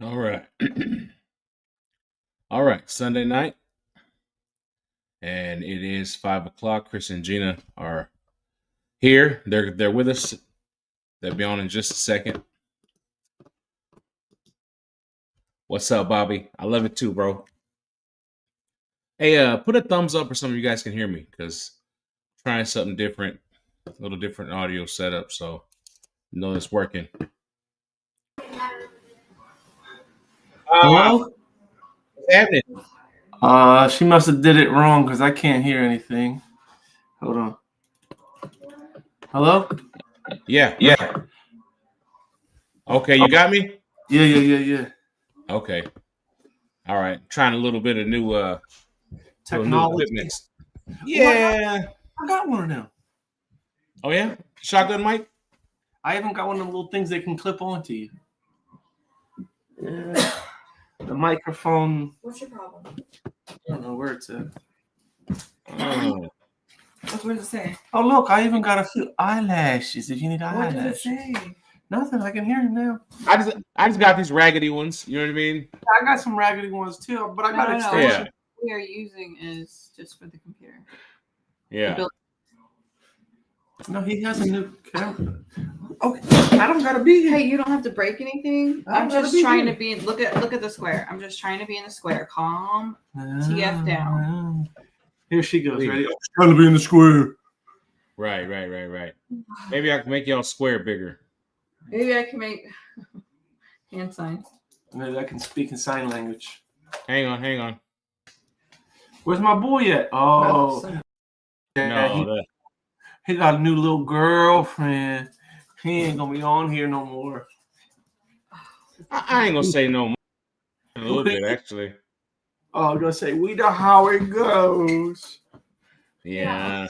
All right. All right. Sunday night. And it is 5 o'clock. Chris and Gina are here. They're with us. They'll be on in just a second. What's up, Bobby? I love it too, bro. Hey, put a thumbs up or something you guys can hear me, because trying something different, a little different audio setup, so you know it's working. Hello? What's happening? She must have did it wrong because I can't hear anything. Hold on. Hello? Yeah. Okay, you got me? Yeah. Okay. All right. Trying a little bit of new Technology. equipment. Yeah. I got one now. Oh yeah? Shotgun mic? I even got one of the little things that can clip onto you. Yeah. The microphone. What's your problem? I don't know where it's at. Oh. What does it say? Oh, look, I even got a few eyelashes if you need What eyelashes. does it say? Nothing, I can hear you now. I just got these raggedy ones. You know what I mean? I got some raggedy ones too, but I got No. extension. What we are using is just for the computer. Yeah. No, he has a new camera. Okay, I don't gotta be here. Hey, you don't have to break anything. I'm just trying to be. Look at the square. I'm just trying to be in the square. Calm. TF down. Here she goes. Ready? I'm trying to be in the square. Right. Maybe I can make y'all square bigger. Maybe I can make hand signs. Maybe I can speak in sign language. Hang on. Where's my boy at? Oh, No, he got a new little girlfriend. He ain't gonna be on here no more. I ain't gonna say no more. A little bit, actually. Oh, I'm gonna say we know how it goes. Yeah.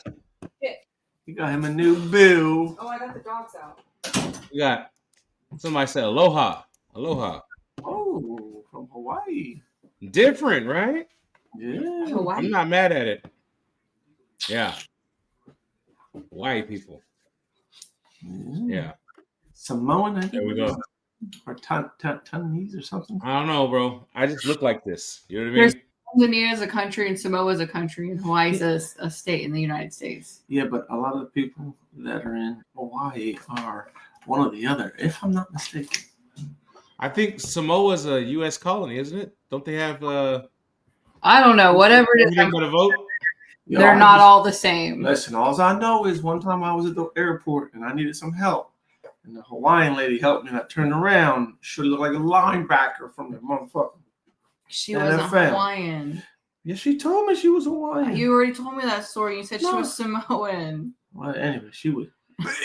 You got him a new boo. Oh, I got the dogs out. We got somebody said aloha. Oh, from Hawaii. Different, right? Yeah. Hawaii. I'm not mad at it. Yeah. Hawaii people. Yeah. Samoan. There we go. Or Tanese or something. I don't know, bro. I just look like this. You know what I mean? Tanzania is a country, and Samoa is a country, and Hawaii is a state in the United States. Yeah, but a lot of the people that are in Hawaii are one or the other, if I'm not mistaken. I think Samoa is a U.S. colony, isn't it? Don't they have I don't know. Whatever it is, everything but a vote? They're not all the same. Listen, all I know is one time I was at the airport and I needed some help. And the Hawaiian lady helped me, and I turned around. She looked like a linebacker from the motherfucker. She wasn't Hawaiian. Yeah, she told me she was Hawaiian. You already told me that story. You said she was Samoan. Well, anyway, she was.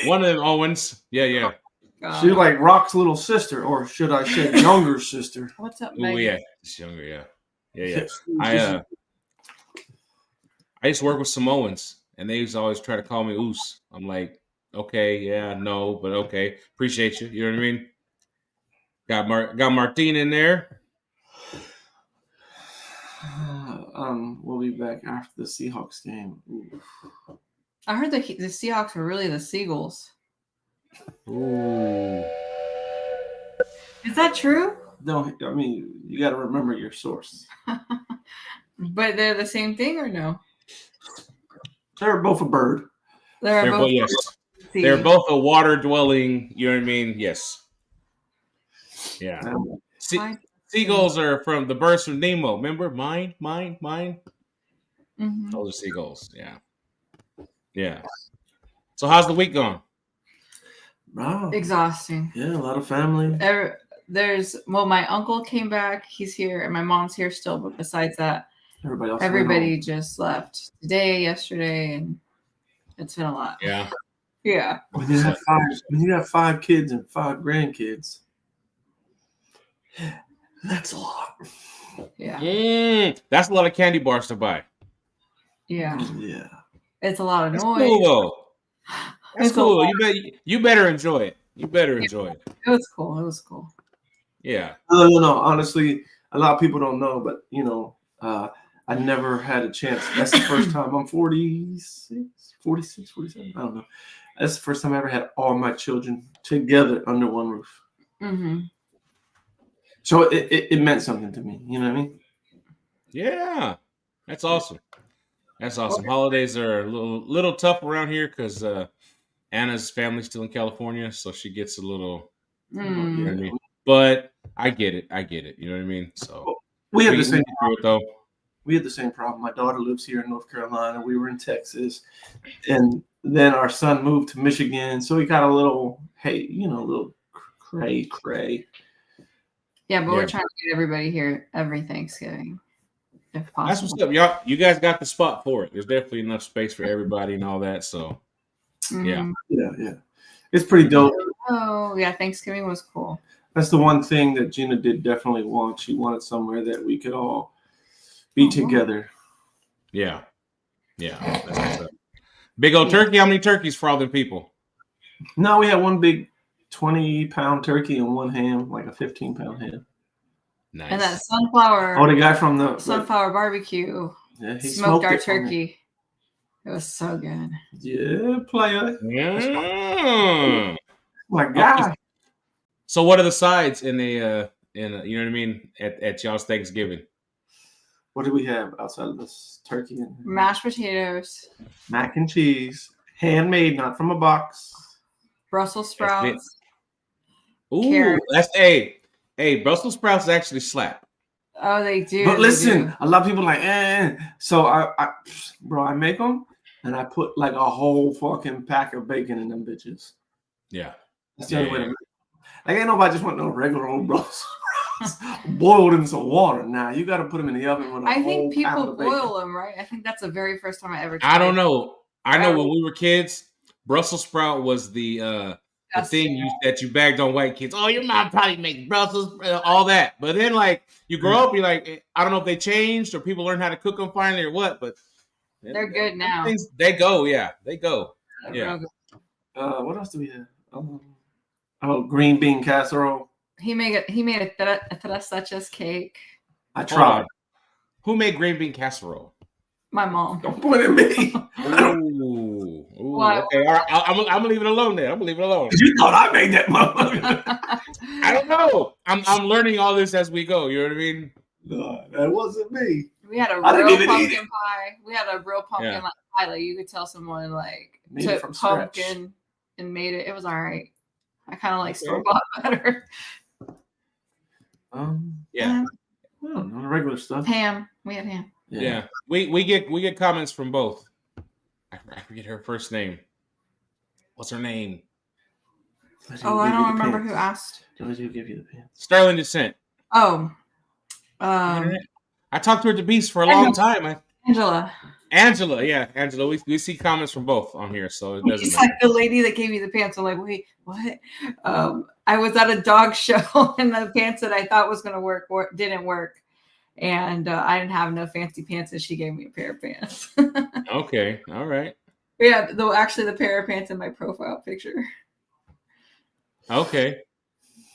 One of them Owens. Yeah. She was like Rock's little sister, or should I say younger sister. What's up, Megan? Oh, yeah. She's younger, yeah. I used to work with Samoans, and they used to always try to call me Oos. I'm like, okay, yeah, no, but okay. Appreciate you. You know what I mean? Got Martine in there. We'll be back after the Seahawks game. Ooh. I heard the Seahawks were really the Seagulls. Ooh. Is that true? No, I mean, you got to remember your source. But they're the same thing, or no? They're both a bird. They're both. Yes. They're both a water-dwelling. You know what I mean? Yes. Yeah. Seagulls are from the birds from Nemo. Remember? Mine. Mm-hmm. Those are seagulls. Yeah. So how's the week going? Wow. Exhausting. Yeah, a lot of family. My uncle came back. He's here, and my mom's here still. But besides that, everybody just left today, yesterday, and it's been a lot. Yeah. When you have 5 kids and 5 grandkids, that's a lot. Yeah. That's a lot of candy bars to buy. Yeah. Yeah. It's a lot of noise. Cool though. That's cool. You better enjoy it. You better enjoy it. It was cool. Yeah. No. Honestly, a lot of people don't know, but I never had a chance. That's the first time. I'm 46, 47. I don't know. That's the first time I ever had all my children together under one roof. Mm-hmm. So it meant something to me. You know what I mean? Yeah, that's awesome. That's awesome. Holidays are a little tough around here because Anna's family's still in California, so she gets a little. You know what I mean? But I get it. You know what I mean? So we had the same through it though. We had the same problem. My daughter lives here in North Carolina. We were in Texas, and then our son moved to Michigan, so we got a little little cray. Yeah, but we're trying to get everybody here every Thanksgiving, if possible. That's what's up, y'all. You guys got the spot for it. There's definitely enough space for everybody and all that. So, yeah, it's pretty dope. Oh, yeah, Thanksgiving was cool. That's the one thing that Gina did definitely want. She wanted somewhere that we could all be together. Yeah. That's what's up. Big old turkey. How many turkeys for all the people? No, we had one big 20-pound turkey and one ham, like a 15-pound ham. Nice. And that sunflower. Oh, the guy from the sunflower barbecue. Yeah, he smoked our turkey. It was so good. Yeah, player. Yeah. My God. So, what are the sides in you know what I mean, at y'all's Thanksgiving? What do we have outside of this turkey? And mashed potatoes, mac and cheese, handmade, not from a box. Brussels sprouts. Ooh, carrots. That's hey, Brussels sprouts actually slap. Oh, they do. But listen, a lot of people are like, So I make them and I put like a whole fucking pack of bacon in them bitches. Yeah, that's the only way to make them. Like ain't nobody just want no regular old Brussels boiled in some water. Now you got to put them in the oven with a I whole think people pound of bacon. boil them, right? I think that's the very first time I ever tried. I don't know. I know when we were kids, Brussels sprout was the thing that you bagged on white kids. Oh, your mom probably makes Brussels, all that. But then, like, you grow up, you're like, I don't know if they changed or people learn how to cook them finally or what, but they're good now. They go, yeah, they go. Yeah. What else do we have? Green bean casserole. He made a tres leches cake. I tried. Who made green bean casserole? My mom. Don't point at me. Ooh, okay. All right. I'm gonna leave it alone then. I'm gonna leave it alone. You thought I made that motherfucker. I don't know. I'm learning all this as we go. You know what I mean? No, that wasn't me. We had a real pumpkin pie. We had a real pumpkin pie. Like you could tell someone like took pumpkin and made it. It was all right. I kind of like store-bought better. Yeah. I don't know, regular stuff. Ham. We had ham. Yeah. We get comments from both. I forget her first name. What's her name? Oh, I don't remember who asked. Who give you the pants? Sterling Descent. Oh. I talked to her at the Beast for a long time. Angela, yeah, Angela. We see comments from both on here, so it doesn't matter. Like the lady that gave me the pants. I'm like, wait, what? I was at a dog show, and the pants that I thought was going to work didn't work, and I didn't have no fancy pants, and she gave me a pair of pants. Okay, all right. Yeah, though actually the pair of pants in my profile picture. Okay.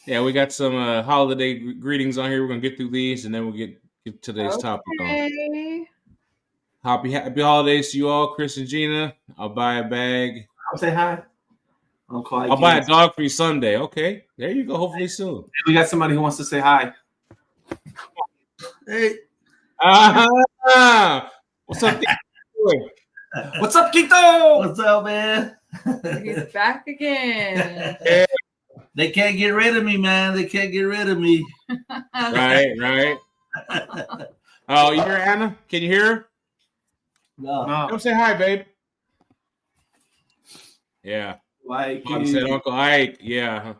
Yeah, we got some holiday greetings on here. We're gonna get through these, and then we'll get today's topic on. Happy holidays to you all, Chris and Gina. I'll buy a bag. I'll say hi. I'll buy a dog for you Sunday. Okay, there you go. Hopefully soon. We got somebody who wants to say hi. Hey. What's up? What's up, Kito? What's up, man? He's back again. Yeah. They can't get rid of me, man. They can't get rid of me. Right. Oh, you hear Anna? Can you hear her? No. Come say hi, babe. Yeah. Like Mom said Uncle Ike. Yeah.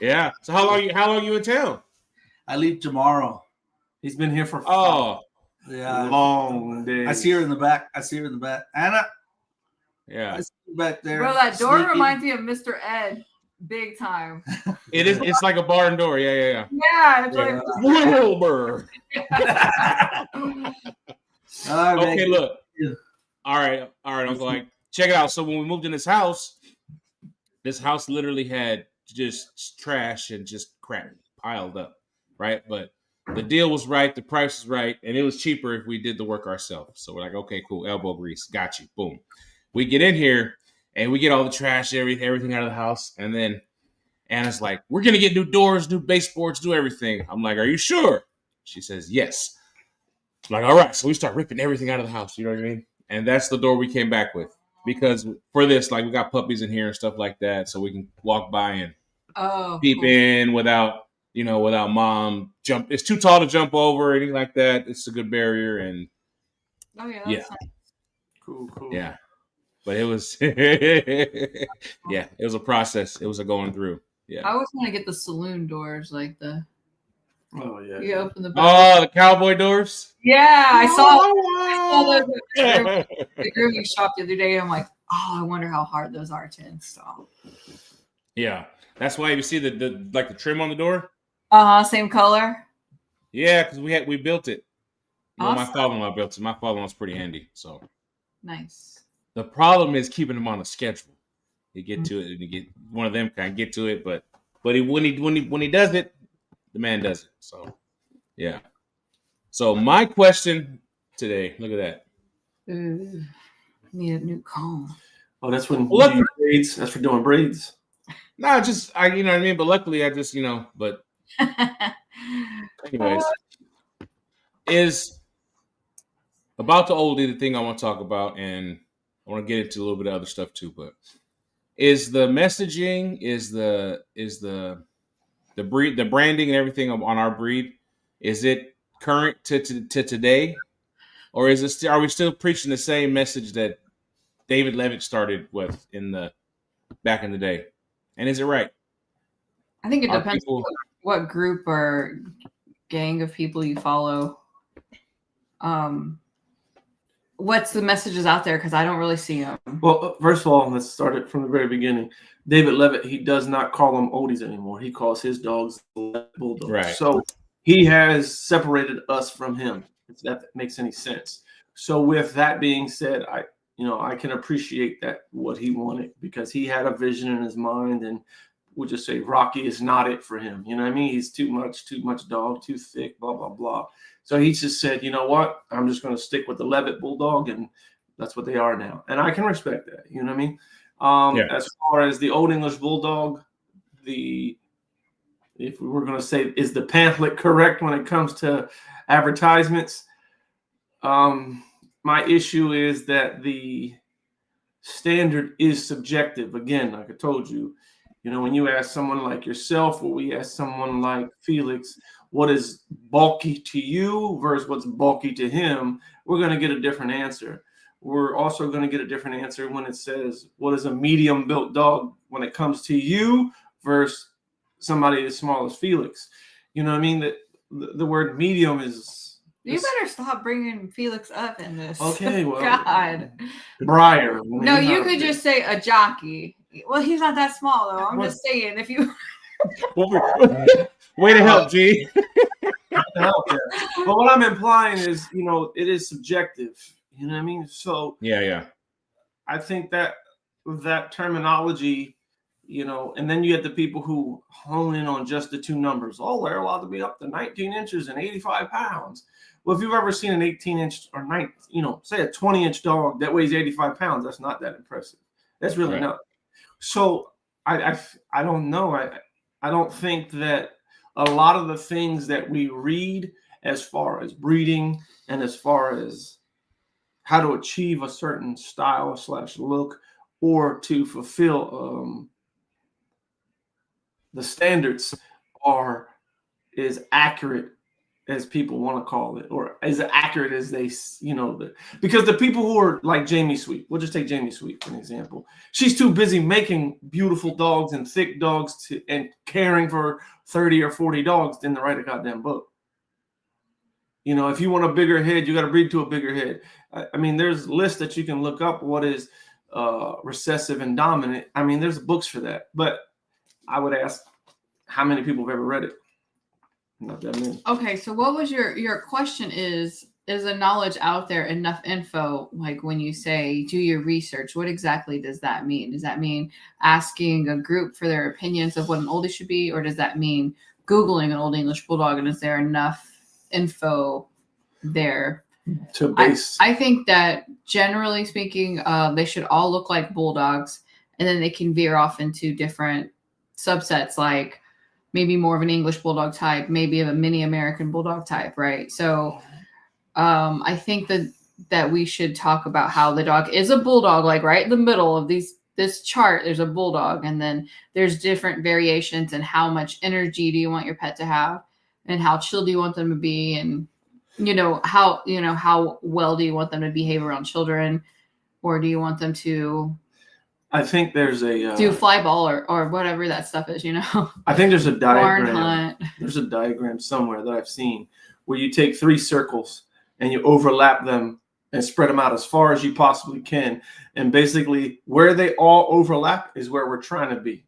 Yeah. So how long you in town? I leave tomorrow. He's been here for long days. I see her in the back. Anna. Yeah. I see her back there. Bro, that door reminds me of Mr. Ed. Big time. It is. It's like a barn door. Yeah. Yeah. It's like Wilbur. Okay, look. All right, Uncle Ike. Check it out. So when we moved in this house literally had just trash and just crap piled up, right? But the deal was right, the price was right, and it was cheaper if we did the work ourselves. So we're like, okay, cool, elbow grease, got you, boom. We get in here and we get all the trash, everything out of the house, and then Anna's like, we're going to get new doors, new baseboards, do everything. I'm like, are you sure? She says, yes. I'm like, all right. So we start ripping everything out of the house. You know what I mean? And that's the door we came back with. Because for this, like, we got puppies in here and stuff like that. So we can walk by and peep in without, without mom jump. It's too tall to jump over or anything like that. It's a good barrier. And that's yeah. nice. Cool. Yeah. But it was, it was a process. It was a going through. Yeah. I always want to get the saloon doors, like the. Oh yeah. You open the. Oh, the cowboy doors. Yeah, I saw those at the grooming shop the other day. I'm like, I wonder how hard those are to install. Yeah, that's why you see the trim on the door. Same color. Yeah, because we built it. Awesome. My father-in-law built it. My father-in-law's pretty handy. So Nice. the problem is keeping him on a schedule. You get to it, and you get one of them kind of get to it, but when he does it, the man does it. So yeah. So my question today, look at that. Ooh, need a new comb. Oh, that's when you do braids. That's for doing braids. No, just you know what I mean. But luckily, I just but anyways, is about the oldie the thing I want to talk about, and I want to get into a little bit of other stuff too. But is the messaging, is the breed, the branding, and everything on our breed, is it current to today, or is it are we still preaching the same message that David Levitt started with back in the day? And is it right? I think it depends on what group or gang of people you follow. What's the messages out there? Because I don't really see them. Well, first of all, let's start it from the very beginning. David Levitt, he does not call them oldies anymore. He calls his dogs bulldogs. Right. So he has separated us from him, if that makes any sense. So with that being said, I can appreciate that what he wanted, because he had a vision in his mind, and we'll just say Rocky is not it for him. You know what I mean? He's too much dog, too thick, blah, blah, blah. So he just said, you know what? I'm just going to stick with the Levitt Bulldog, and that's what they are now. And I can respect that. You know what I mean? As far as the Olde English Bulldog, if we were going to say, is the pamphlet correct when it comes to advertisements? My issue is that the standard is subjective. Again, like I told you, when you ask someone like yourself, or we ask someone like Felix, what is bulky to you versus what's bulky to him, we're going to get a different answer. We're also going to get a different answer when it says, what is a medium built dog when it comes to you versus somebody as small as Felix? You know what I mean? That the word medium is. You better stop bringing Felix up in this. Okay, well, God. Briar. No, you could just say a jockey. Well, he's not that small though. I'm just saying, if you. Way to help, G. But what I'm implying is, it is subjective. You know what I mean? So yeah. I think that terminology, and then you get the people who hone in on just the two numbers. Oh, they're allowed to be up to 19 inches and 85 pounds. Well, if you've ever seen an 18-inch or say a 20-inch dog that weighs 85 pounds, that's not that impressive. That's really not. So I don't know. I don't think that a lot of the things that we read as far as breeding and as far as how to achieve a certain style / look, or to fulfill the standards are as accurate as people want to call it, or as accurate as they, because the people who are like Jamie Sweet, we'll just take Jamie Sweet for an example. She's too busy making beautiful dogs and thick dogs and caring for 30 or 40 dogs than to write a goddamn book. If you want a bigger head, you got to breed to a bigger head. I mean, there's lists that you can look up. What is recessive and dominant? I mean, there's books for that. But I would ask, how many people have ever read it? Not that many. Okay, so what was your question? Is the knowledge out there enough info? Like when you say do your research, what exactly does that mean? Does that mean asking a group for their opinions of what an oldie should be, or does that mean Googling an Olde English Bulldog, and is there enough info there to base? I think that generally speaking, they should all look like bulldogs, and then they can veer off into different subsets, like maybe more of an English Bulldog type, maybe of a mini American Bulldog type, right? So I think that we should talk about how the dog is a Bulldog, like right in the middle of this chart, there's a Bulldog, and then there's different variations and how much energy do you want your pet to have, and how chill do you want them to be, and how well do you want them to behave around children, or do you want them to I think there's a do fly ball or whatever that stuff is, I think there's a barn diagram. hunt. There's a diagram somewhere that I've seen where you take 3 circles and you overlap them and spread them out as far as you possibly can. And basically where they all overlap is where we're trying to be.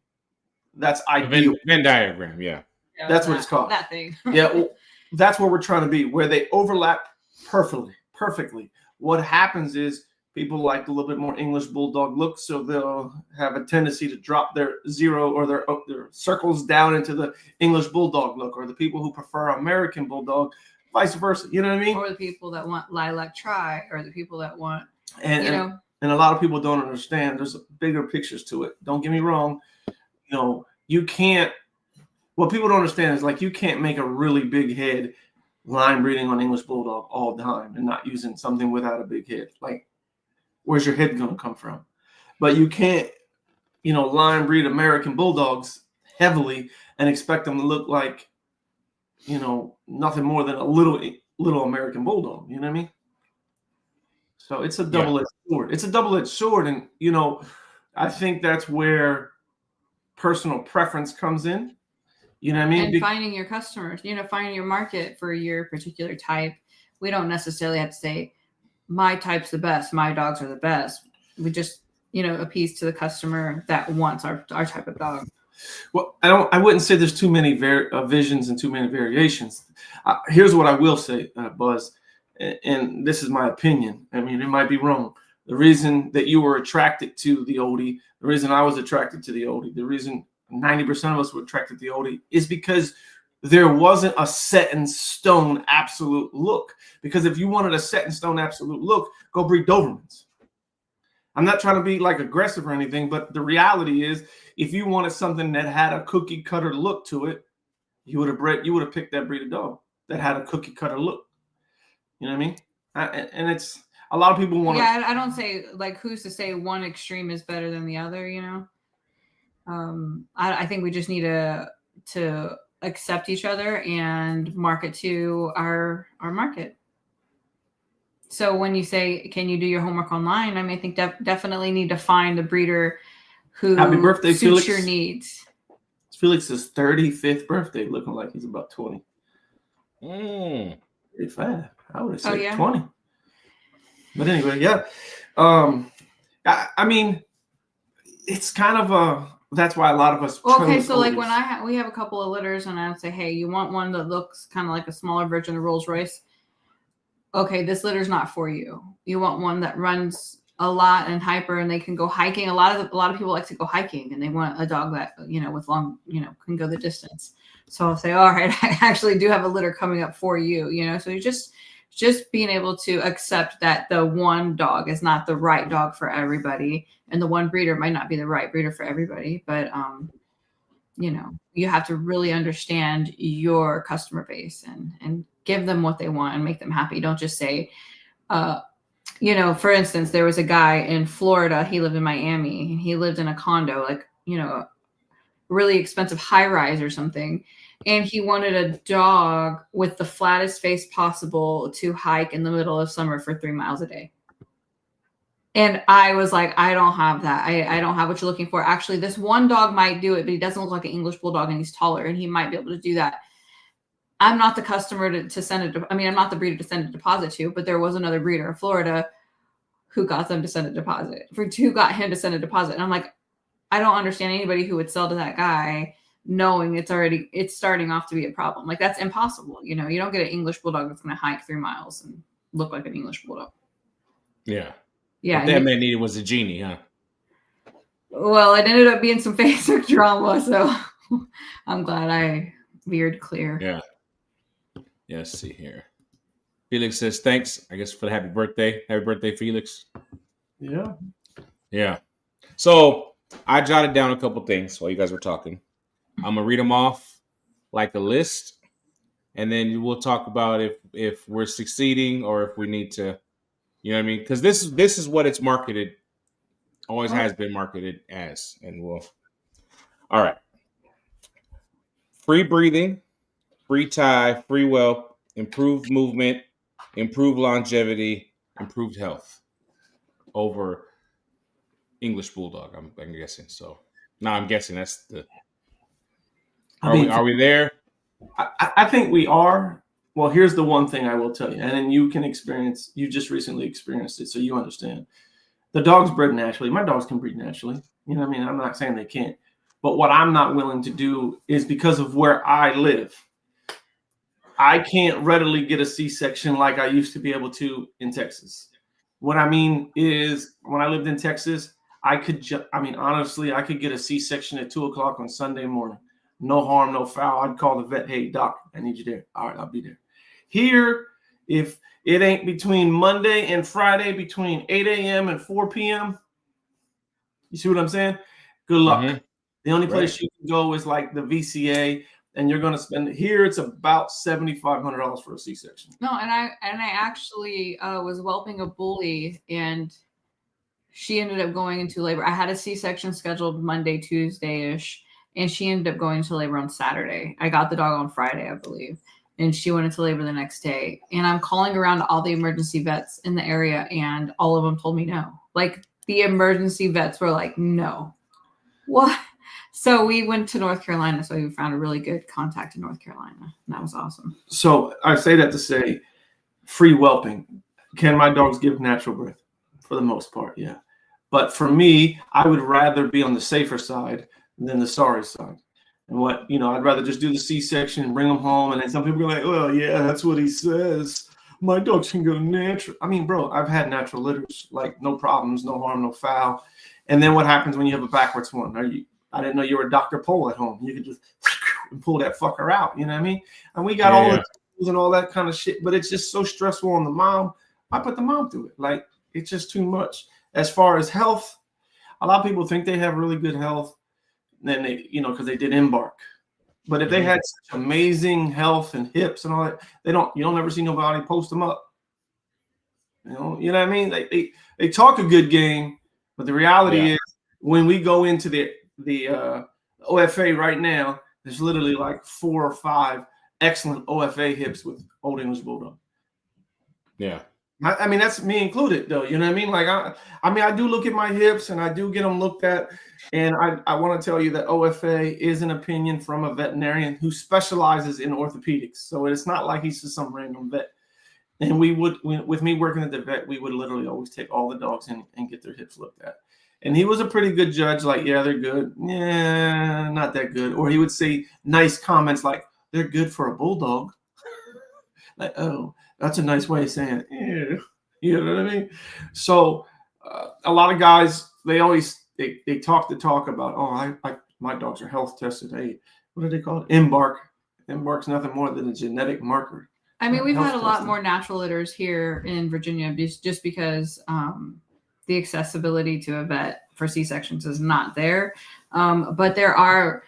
That's ideal. Venn diagram, yeah. That's what it's called. That thing. Yeah, well, that's where we're trying to be, where they overlap perfectly. What happens is people like a little bit more English Bulldog look, so they'll have a tendency to drop their 0 or their circles down into the English Bulldog look, or the people who prefer American Bulldog, vice versa. You know what I mean? Or the people that want lilac tri, or the people that want, And a lot of people don't understand. There's bigger pictures to it. Don't get me wrong. You can't. What people don't understand is, like, you can't make a really big head line breeding on English Bulldog all the time and not using something without a big head. Like, where's your head going to come from? But you can't, line breed American Bulldogs heavily and expect them to look like, nothing more than a little American Bulldog. You know what I mean? So it's a double-edged sword. It's a double-edged sword. And, I think that's where personal preference comes in. You know what I mean? And finding your customers, finding your market for your particular type. We don't necessarily have to say, my type's the best, my dogs are the best. We just, appease to the customer that wants our type of dog. Well, I wouldn't say there's too many visions and too many variations. Here's what I will say, Buzz, and this is my opinion. I mean, it might be wrong. The reason that you were attracted to the Oldie, the reason I was attracted to the Oldie, the reason 90% of us were attracted to the Oldie is because there wasn't a set in stone absolute look. Because if you wanted a set in stone absolute look, go breed Dobermans. I'm not trying to be like aggressive or anything, but the reality is, if you wanted something that had a cookie cutter look to it, you would have picked that breed of dog that had a cookie cutter look. You know what I mean? And it's a lot of people want. Yeah, I don't say, like, who's to say one extreme is better than the other. I think we just need to accept each other and market to our market. So when you say, can you do your homework online? I think definitely need to find a breeder who Happy birthday, suits Felix. your needs. It's Felix's 35th birthday, looking like he's about 20. 35. I would have said 20. But anyway, yeah. I mean, it's kind of that's why a lot of us. Okay, so like when we have a couple of litters, and I would say, hey, you want one that looks kind of like a smaller version of Rolls Royce? Okay, this litter's not for you. You want one that runs a lot and hyper, and they can go hiking. A lot of people like to go hiking, and they want a dog that with long can go the distance. So I'll say, all right, I actually do have a litter coming up for you. So you just being able to accept that the one dog is not the right dog for everybody, and the one breeder might not be the right breeder for everybody. But you have to really understand your customer base and give them what they want and make them happy. Don't just say, for instance, there was a guy in Florida. He lived in Miami, and he lived in a condo, like, really expensive high rise or something. And he wanted a dog with the flattest face possible to hike in the middle of summer for 3 miles a day. And I was like, I don't have that. I don't have what you're looking for. Actually, this one dog might do it, but he doesn't look like an English Bulldog, and he's taller, and he might be able to do that. I'm not the customer to send it. I'm not the breeder to send a deposit to, but there was another breeder in Florida who got them to send a deposit. Who got him to send a deposit. And I'm like, I don't understand anybody who would sell to that guy knowing it's starting off to be a problem. Like, that's impossible. You don't get an English Bulldog that's going to hike 3 miles and look like an English Bulldog. Yeah. Yeah. What that man needed was a genie, huh? Well, it ended up being some Facebook drama, so I'm glad I veered clear. Yeah. Yeah, let's see here. Felix says, thanks, I guess, for the happy birthday. Happy birthday, Felix. Yeah. Yeah. So I jotted down a couple things while you guys were talking. I'm gonna read them off like a list, and then we'll talk about if we're succeeding or if we need to, you know what I mean? Because this is what it's marketed, always has been marketed as, and we'll. All right. Free breathing, free tie, free whelp, improved movement, improved longevity, improved health over English Bulldog. I'm guessing so. No, I'm guessing that's the. Are we there? I think we are. Well, here's the one thing I will tell you, and then you can experience. You just recently experienced it, so you understand. The dog's bred naturally. My dogs can breed naturally. You know what I mean? I'm not saying they can't. But what I'm not willing to do is because of where I live. I can't readily get a C-section like I used to be able to in Texas. What I mean is when I lived in Texas, I could honestly, I could get a C-section at 2:00 on Sunday morning. No harm, no foul. I'd call the vet, hey, doc, I need you there. All right, I'll be there. Here, if it ain't between Monday and Friday between 8 a.m. and 4 p.m., you see what I'm saying? Good luck. Mm-hmm. The only place you can go is like the VCA, and you're going to spend here. It's about $7,500 for a C-section. No, and I actually was whelping a bully, and she ended up going into labor. I had a C-section scheduled Monday, Tuesday-ish, and she ended up going into labor on Saturday. I got the dog on Friday, I believe, and she went into labor the next day. And I'm calling around to all the emergency vets in the area, and all of them told me no. Like, the emergency vets were like, no. What? So we went to North Carolina. So we found a really good contact in North Carolina. And that was awesome. So I say that to say free whelping. Can my dogs give natural birth? For the most part, yeah. But for me, I would rather be on the safer side than the sorry side. And I'd rather just do the C-section and bring them home. And then some people are like, well, yeah, that's what he says. My dogs can go natural. I mean, bro, I've had natural litters, like no problems, no harm, no foul. And then what happens when you have a backwards one? I didn't know you were Dr. Pole at home. You could just pull that fucker out. You know what I mean? And we got all the tools and all that kind of shit, but it's just so stressful on the mom. I put the mom through it. Like, it's just too much. As far as health, a lot of people think they have really good health. Then they, because they did embark. But if they had such amazing health and hips and all that, you don't ever see nobody post them up. You know what I mean? They talk a good game, but the reality is when we go into the OFA right now, there's literally like 4 or 5 excellent OFA hips with Olde English Bulldog. Yeah. I mean, that's me included, though. You know what I mean? Like, I do look at my hips and I do get them looked at. And I want to tell you that OFA is an opinion from a veterinarian who specializes in orthopedics. So it's not like he's just some random vet. And with me working at the vet, we would literally always take all the dogs in and get their hips looked at. And he was a pretty good judge. Like, yeah, they're good. Yeah, not that good. Or he would say nice comments like, they're good for a bulldog. Like, oh. That's a nice way of saying it. Yeah. You know what I mean? So a lot of guys, they talk the talk about, my dogs are health tested. Hey, what do they call it? Embark. Embark's nothing more than a genetic marker. I mean, we've had a lot more natural litters here in Virginia just because the accessibility to a vet for C-sections is not there. But there are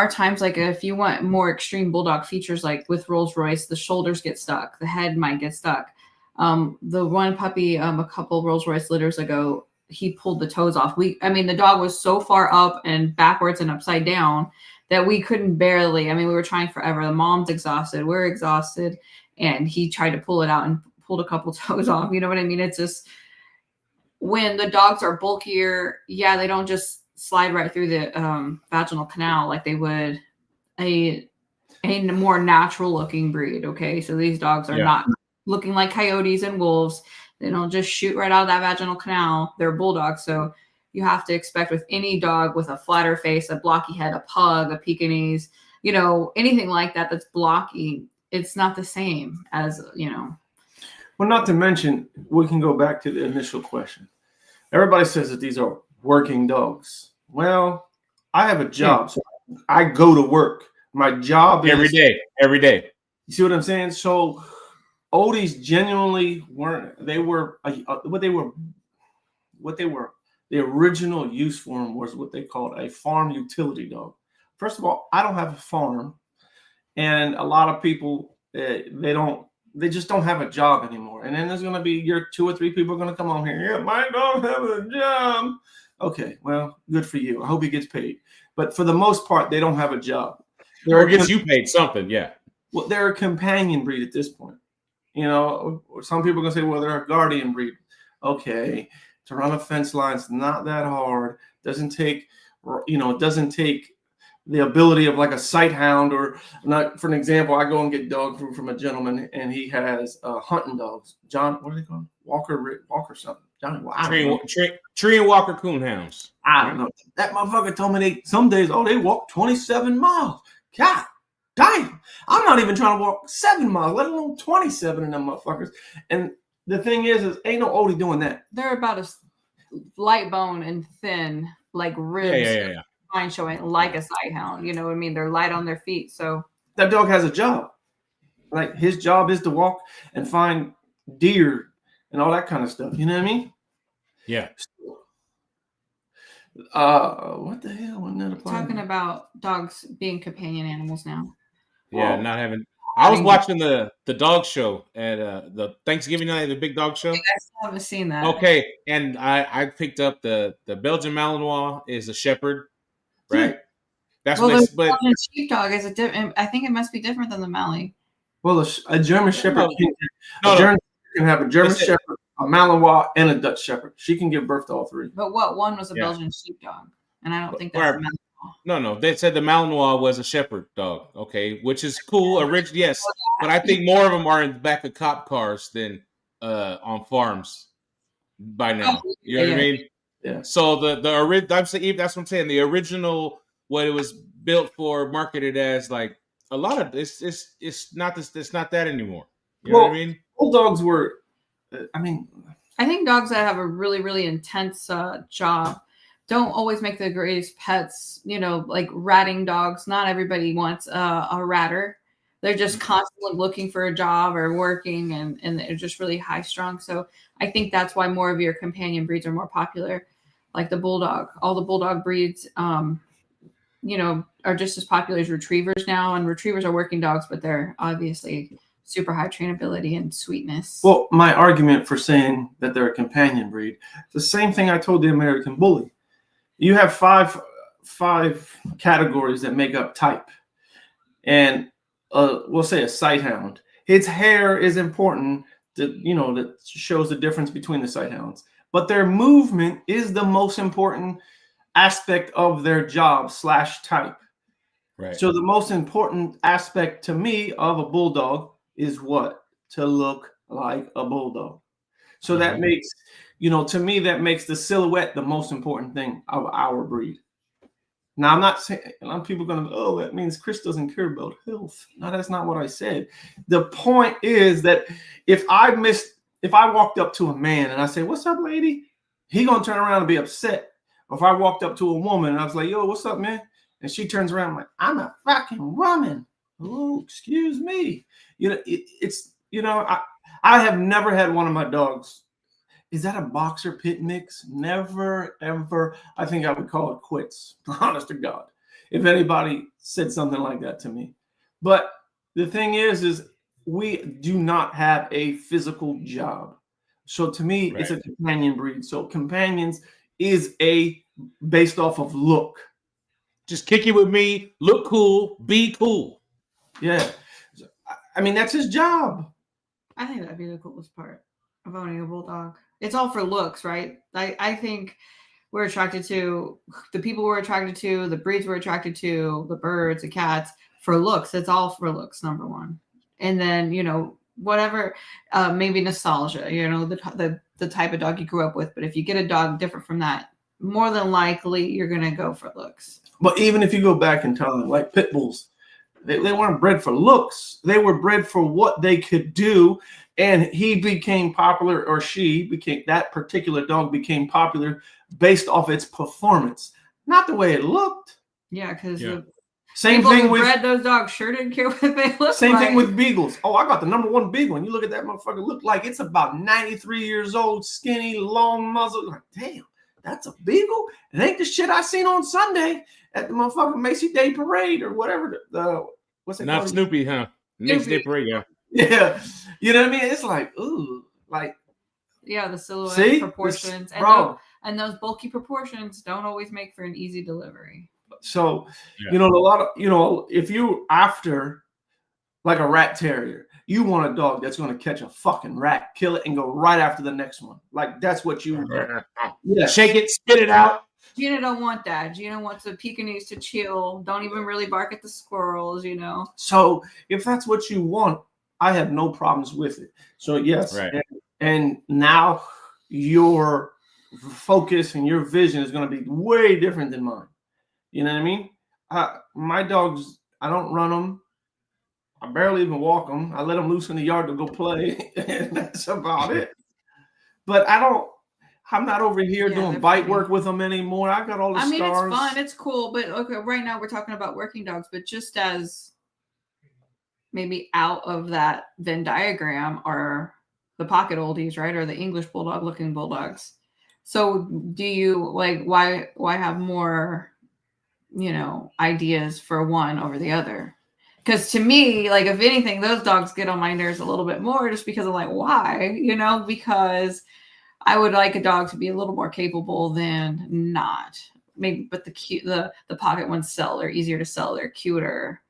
times, like if you want more extreme bulldog features, like with Rolls Royce, the shoulders get stuck, the head might get stuck. The one puppy, a couple Rolls Royce litters ago, he pulled the toes off. The dog was so far up and backwards and upside down that we couldn't barely. We were trying forever. The mom's exhausted, we're exhausted, and he tried to pull it out and pulled a couple toes off. You know what I mean? It's just when the dogs are bulkier, they don't just slide right through the vaginal canal like they would a more natural looking breed. Okay, so these dogs are not looking like coyotes and wolves. They don't just shoot right out of that vaginal canal. They're bulldogs. So you have to expect with any dog with a flatter face, a blocky head, a pug, a Pekingese, anything like that that's blocky, it's not the same as. Well, not to mention, we can go back to the initial question. Everybody says that these are working dogs. Well, I have a job, so I go to work. My job is every day. You see what I'm saying? So Oldies genuinely weren't. They were what they were. The original use for them was what they called a farm utility dog. first of all, I don't have a farm, and a lot of people they just don't have a job anymore. And then there's going to be your 2 or 3 people are going to come on here. Yeah, my dog have a job. Okay, well, good for you. I hope he gets paid. But for the most part, they don't have a job. Or gets you paid something, yeah. Well, they're a companion breed at this point. You know, some people are going to say, well, they're a guardian breed. Okay, to run a fence line is not that hard. Doesn't take, it doesn't take the ability of like a sight hound or not. For an example, I go and get dog food from a gentleman and he has hunting dogs. John, what are they called? Walker something. Johnny, Tree and Walker Coonhounds. I don't know. That motherfucker told me some days, they walk 27 miles. God damn. I'm not even trying to walk 7 miles, let alone 27 of them motherfuckers. And the thing is ain't no oldie doing that. They're about as light bone and thin, like ribs. Yeah. Fine showing like a sight hound. You know what I mean? They're light on their feet. So that dog has a job. Like his job is to walk and find deer and all that kind of stuff. You know what I mean? Yeah. What the hell? Wasn't that talking about dogs being companion animals now? Yeah, not having. I was watching the dog show at the Thanksgiving night, the big dog show. I still haven't seen that. Okay, and I picked up the Belgian Malinois is a shepherd, right? That's the Belgian sheepdog is a different. I think it must be different than the Malinois. Well, a German shepherd can have a German shepherd, a Malinois, and a Dutch shepherd. She can give birth to all 3. But one was a Belgian sheepdog, and I don't think that's a Malinois. No. They said the Malinois was a shepherd dog. Okay, which is cool. Original, yes, but I think more of them are in the back of cop cars than on farms by now. You know what I mean? Yeah. So the original, that's what I'm saying. The original, what it was built for, marketed as, like a lot of it's not this. It's not that anymore. You know what I mean? Bulldogs were. I think dogs that have a really, really intense job don't always make the greatest pets. You know, like ratting dogs. Not everybody wants a ratter. They're just constantly looking for a job or working, and they're just really high strung. So I think that's why more of your companion breeds are more popular, like the bulldog. All the bulldog breeds, are just as popular as retrievers now. And retrievers are working dogs, but they're obviously super high trainability and sweetness. Well, my argument for saying that they're a companion breed, the same thing I told the American Bully. You have five categories that make up type. And we'll say a sight hound. Its hair is important that shows the difference between the sight hounds. But their movement is the most important aspect of their job / type. Right. So the most important aspect to me of a bulldog is what? To look like a bulldog. So that makes, to me, that makes the silhouette the most important thing of our breed. Now, I'm not saying, a lot of people are going to, that means Chris doesn't care about health. No, that's not what I said. The point is that if I walked up to a man and I say, "What's up, lady?" He going to turn around and be upset. Or if I walked up to a woman and I was like, "Yo, what's up, man?" And she turns around, I'm like, "I'm a fucking woman." Oh, excuse me. I have never had one of my dogs. Is that a boxer pit mix? Never, ever. I think I would call it quits. Honest to God. If anybody said something like that to me. But the thing is we do not have a physical job. So to me, It's a companion breed. So companions is based off of look. Just kick it with me, look cool, be cool. Yeah. That's his job. I think that'd be the coolest part of owning a bulldog. It's all for looks, right? I think we're attracted to the people we're attracted to, the breeds we're attracted to, the birds, the cats, for looks. It's all for looks, number one. And then, whatever, maybe nostalgia, the type of dog you grew up with. But if you get a dog different from that, more than likely you're going to go for looks. But even if you go back in time, like pit bulls, they weren't bred for looks. They were bred for what they could do. And he became popular, or that particular dog became popular based off its performance, not the way it looked. Yeah, because same thing with bred those dogs sure didn't care what they looked Same like. thing with beagles. Oh, I got the #1 beagle, and you look at that motherfucker, look like it's about 93 years old, skinny, long muzzle. Like, damn, that's a beagle. It ain't the shit I seen on Sunday. at the motherfucking Macy Day Parade or whatever. What's it Not called? Snoopy, huh? Next Day Parade, yeah. Yeah, you know what I mean. It's like, ooh, like Yeah, the silhouette see? proportions and those bulky proportions don't always make for an easy delivery. So, a lot of if you after like a rat terrier, you want a dog that's going to catch a fucking rat, kill it, and go right after the next one. Like that's what you shake it, spit it out. Gina don't want that. Gina wants the Pekingese to chill. Don't even really bark at the squirrels, So if that's what you want, I have no problems with it. So yes, right. And now your focus and your vision is going to be way different than mine. You know what I mean? My dogs, I don't run them. I barely even walk them. I let them loose in the yard to go play, and that's about it. But I'm not over here doing bite work with them anymore. I got all the stars. It's fun. It's cool. But okay, right now we're talking about working dogs. But just as maybe out of that Venn diagram are the pocket oldies, right? Or the English Bulldog looking Bulldogs. So do you why have more, ideas for one over the other? Because to me, if anything, those dogs get on my nerves a little bit more just because I'm like, why? Because I would like a dog to be a little more capable than not. Maybe, but the pocket ones sell. They're easier to sell. They're cuter.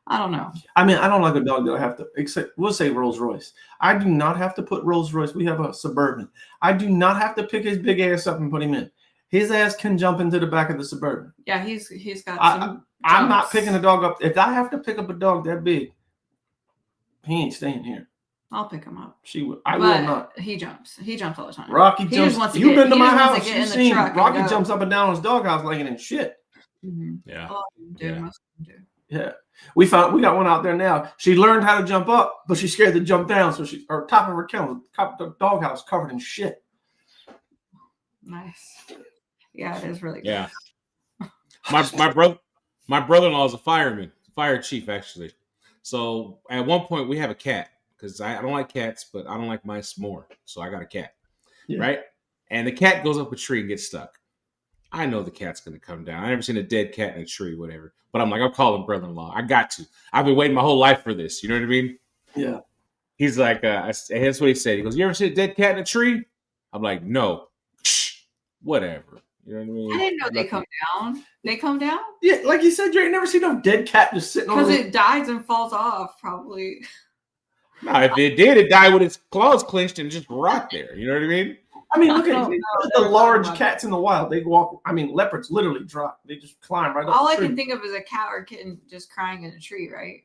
I don't know. I mean, I don't like a dog that I have to, except we'll say Rolls Royce. I do not have to put Rolls Royce. We have a Suburban. I do not have to pick his big ass up and put him in. His ass can jump into the back of the Suburban. Yeah, he's got I'm not picking a dog up. If I have to pick up a dog that big, he ain't staying here. I'll pick him up. I will not. He jumps. He jumps all the time. Rocky jumps. You've been to my house. You've seen Rocky jumps up and down on his doghouse like it ain't shit. Mm-hmm. Yeah. Most of them do. Yeah. We got one out there now. She learned how to jump up, but she's scared to jump down. So her top of her kennel, the doghouse covered in shit. Nice. Yeah, it is really good. Yeah. My brother-in-law is a fireman, fire chief actually. So at one point we have a cat because I don't like cats, but I don't like mice more. So I got a cat, right? And the cat goes up a tree and gets stuck. I know the cat's going to come down. I never seen a dead cat in a tree, whatever. But I'm like, I'm calling brother-in-law. I got to. I've been waiting my whole life for this. You know what I mean? Yeah. He's like, that's what he said. He goes, you ever see a dead cat in a tree? I'm like, no. Whatever. You know what I mean? I didn't know they come down. They come down? Yeah, like you said, you ain't never seen no dead cat just sitting on because it dies and falls off, probably. No, if it did, it died with its claws clenched and just rot there. You know what I mean? I mean, look at the large cats in the wild. They walk. I mean, leopards literally drop. They just climb right up. All I can think of is a cat or kitten just crying in a tree, right?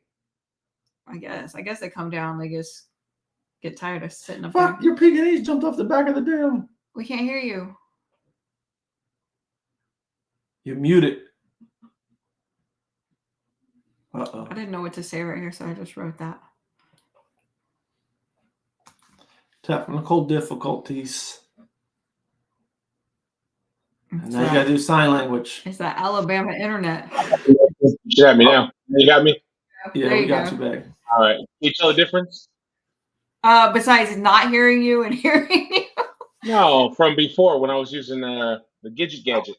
I guess they come down. They just get tired of sitting up there. Your Pekingese jumped off the back of the dam. We can't hear you. You're muted. Uh-oh. I didn't know what to say right here, so I just wrote that. Technical difficulties. And now you gotta do sign language. It's that Alabama internet. You got me now. You got me? Yeah, we got you back. All right. Can you tell the difference? Besides not hearing you and hearing you? No, from before when I was using the gadget.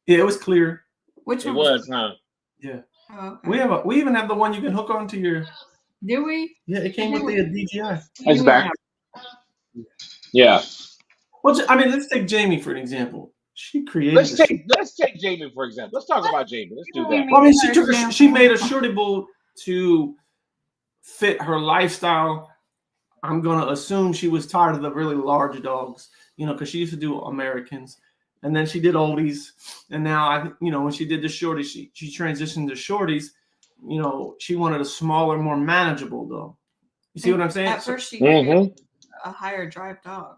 Yeah, it was clear. Which it one was, huh? Yeah. Oh, okay. We even have the one you can hook onto your. Do we? Yeah, it came with the DJI. It's back. Yeah. Well, I mean, let's take Jamie for an example. She created. Let's take Jamie for example. Let's talk about Jamie. Let's do that. Well, I mean, she made a shorty bull to fit her lifestyle. I'm gonna assume she was tired of the really large dogs, because she used to do Americans, and then she did oldies, and now when she did the shorties, she transitioned to shorties. She wanted a smaller, more manageable dog. You see what I'm saying? At first, she needed a higher drive dog.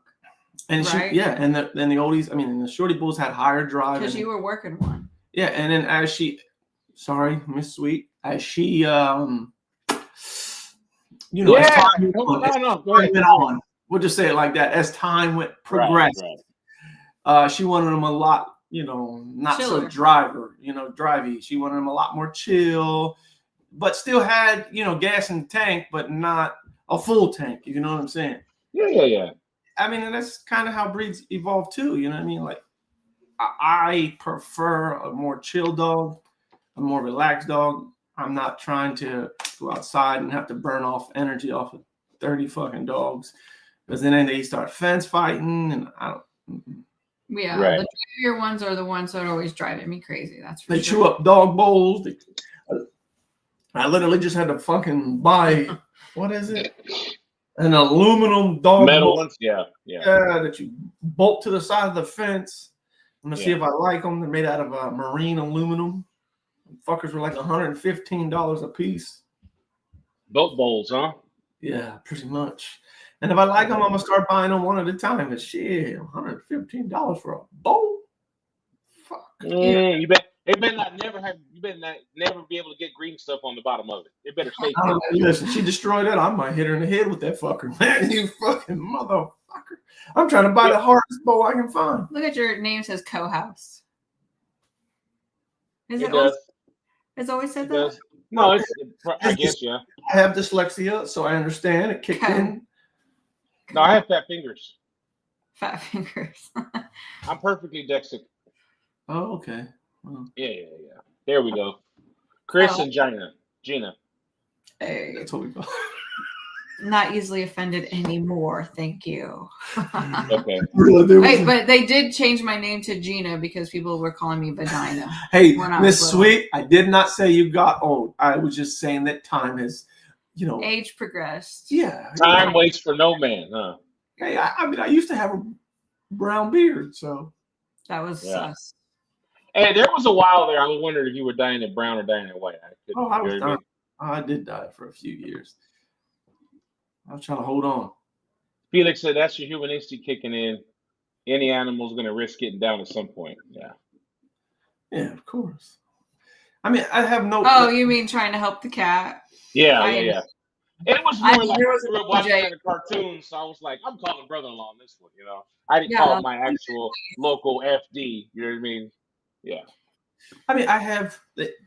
And right? and the oldies, the shorty bulls had higher drive. Because you were working one. Yeah, and then Miss Sweet, as she as time went on, we'll just say it like that. As time progressed, she wanted them a lot, not chiller. So drivey. She wanted them a lot more chill, but still had, gas in the tank, but not a full tank. You know what I'm saying? Yeah. I mean, and that's kind of how breeds evolve too. You know what I mean? Like, I prefer a more chill dog. a more relaxed dog. I'm not trying to go outside and have to burn off energy off of 30 fucking dogs. Because then they start fence fighting, and I don't. Yeah, Right. the drivier ones are the ones that are always driving me crazy. That's for They sure. chew up dog bowls. I literally just had to fucking buy, what is it? An aluminum dog Metal bowl. ones, yeah. That you bolt to the side of the fence. I'm gonna see Yeah. if I like them. They're made out of marine aluminum. Fuckers were like $115 a piece. Boat bowls, huh? Yeah, pretty much. And if I like them, I'm gonna start buying them one at a time. And shit, $115 for a bowl? Fuck. You bet. It better not never have. You better not never be able to get green stuff on the bottom of it. It better stay. Listen, she destroyed that. I might hit her in the head with that fucker, man. You fucking motherfucker. I'm trying to buy the hardest bowl I can find. Look at your name says co-house. Is It always, does. it's always said It that? does. No, it's. I guess yeah. I have dyslexia, so I understand it kicked in. No, I have fat fingers. Fat fingers. I'm perfectly dyslexic. Oh, okay. Well, Yeah. There we go. Chris Oh. and Gina. Hey, that's what we call. not easily offended anymore. Thank you. Okay. Wait, but they did change my name to Gina because people were calling me Vagina. Hey, when I Miss was Sweet, I did not say you got old. I was just saying that time has, Age progressed. Yeah. Time waits for no man, huh? Hey, I mean, I used to have a brown beard, so. That was sus. Hey, there was a while there. I was wondering if you were dying at brown or dying at white. I was dying. I did die for a few years. I was trying to hold on. Felix said that's your human instinct kicking in. Any animal's going to risk getting down at some point. Yeah. Yeah, of course. I mean, I have no. Oh, you mean trying to help the cat? Yeah. It was more like I grew up watching Jay. the cartoons, so I was like, I'm calling brother-in-law on this one, I didn't call it my actual local FD. You know what I mean? Yeah. I mean,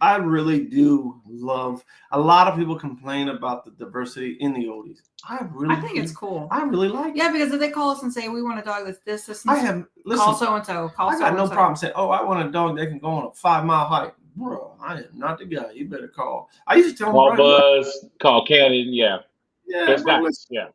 I really do love. A lot of people complain about the diversity in the oldies. I think it's cool. I really like. Yeah, because if they call us and say we want a dog that's this, I have. Listen, call so and so. I got no problem saying, "Oh, I want a dog that can go on a 5-mile hike." Bro, I am not the guy. You better call. I used to tell call them, Buzz, call Cannon. Yeah. Yeah, bro, yeah.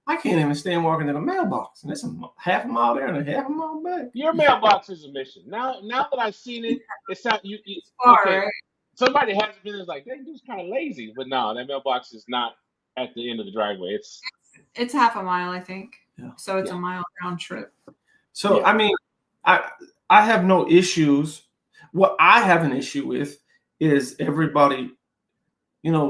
I can't even stand walking to the mailbox, and it's half a mile there and a half a mile back. Your mailbox is a mission. Now that I've seen it, it's not you. Okay. Right? Somebody has been like, that dude's kind of lazy, but no, that mailbox is not at the end of the driveway. It's half a mile, I think. Yeah. So it's a mile round trip. So I mean, I have no issues. What I have an issue with is everybody,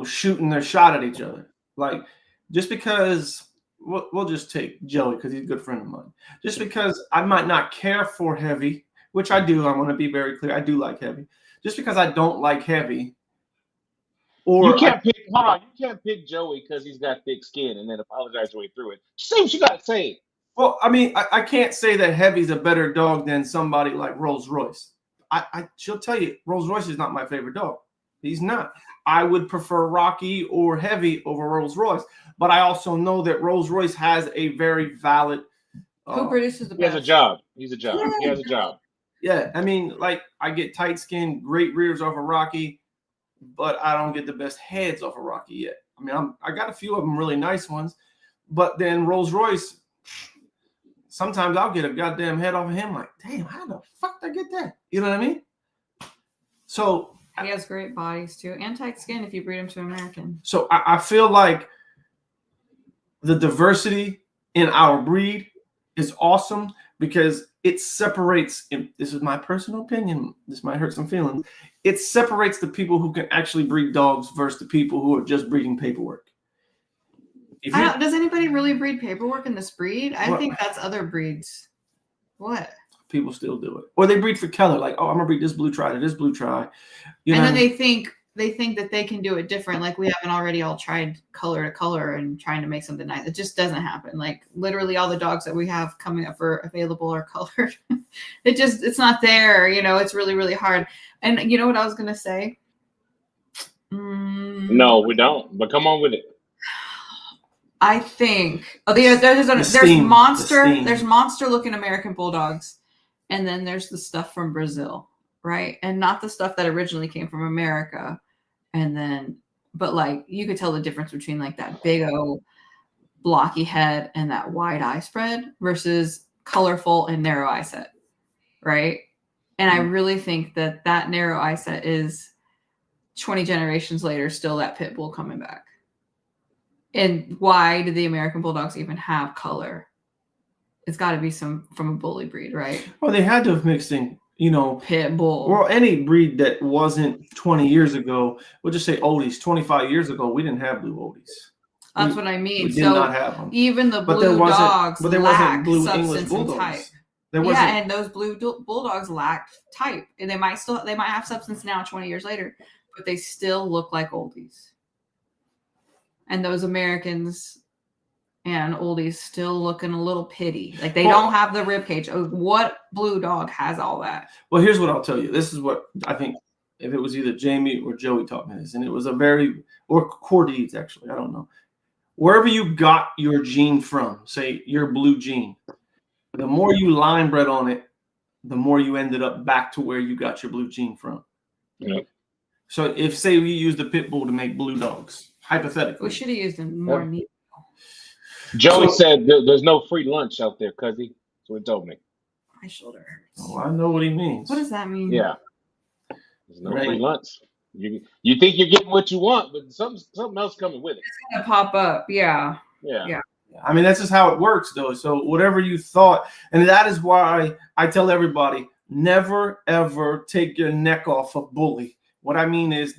shooting their shot at each other. Like, just because we'll just take Joey because he's a good friend of mine. Just because I might not care for heavy, which I do, I want to be very clear. I do like heavy. Just because I don't like heavy, or you can't pick Joey because he's got thick skin and then apologize your way through it. Say what you got to say. Well, I mean, I can't say that Heavy's a better dog than somebody like Rolls Royce. She'll tell you Rolls Royce is not my favorite dog. He's not. I would prefer Rocky or Heavy over Rolls Royce, but I also know that Rolls Royce has a very valid. Who produces the best? He has a job. He's a job. He has a job. Yeah, I mean, like, I get tight skin, great rears off of Rocky, but I don't get the best heads off of Rocky yet. I mean, I got a few of them really nice ones, but then Rolls Royce, sometimes I'll get a goddamn head off of him. Like, damn, how the fuck did I get that? You know what I mean? So he has great bodies too, and tight skin if you breed him to American. So I feel like the diversity in our breed is awesome because it separates. This is my personal opinion. This might hurt some feelings. It separates the people who can actually breed dogs versus the people who are just breeding paperwork. Does anybody really breed paperwork in this breed? I think that's other breeds. What? People still do it, or they breed for color. Like, oh, I'm gonna breed this blue tri to this blue tri. Then they think that they can do it different. Like, we haven't already all tried color to color and trying to make something nice. It just doesn't happen. Like, literally all the dogs that we have coming up for available are colored. It's not there. It's really, really hard. And you know what I was gonna say? No, we don't. But come on with it. I think there's monster looking American Bulldogs, and then there's the stuff from Brazil, right? And not the stuff that originally came from America. And then, but like you could tell the difference between like that big old blocky head and that wide eye spread versus colorful and narrow eye set, right? And I really think that that narrow eye set is 20 generations later still that pit bull coming back. And why do the American Bulldogs even have color? It's got to be some from a bully breed, right? Well, they had to have mixed in, you know, pit bull or any breed that wasn't 20 years ago. We'll just say oldies. 25 years ago, we didn't have blue oldies. That's what I mean. We did not have them. Even the blue dogs lack blue substance English and Bulldogs. type. Yeah, and those blue bulldogs lack type, and they might have substance now 20 years later, but they still look like oldies. And those Americans and oldies still looking a little pitty, like they don't have the rib cage. What blue dog has all that? Well, here's what I'll tell you. This is what I think. If it was either Jamie or Joey taught me this, and it was or Cordeeds actually, I don't know. Wherever you got your gene from, say your blue gene, the more you line bred on it, the more you ended up back to where you got your blue gene from. Yep. So if, say, we used a pit bull to make blue dogs, hypothetically. We should have used them more neat. Joey said there's no free lunch out there, cuzzy. That's what he told me. My shoulder hurts. Oh, I know what he means. What does that mean? Yeah. There's no free lunch. You think you're getting what you want, but something else coming with it. It's gonna pop up. Yeah. I mean, that's just how it works, though. So whatever you thought, and that is why I tell everybody, never, ever take your neck off a bully. What I mean is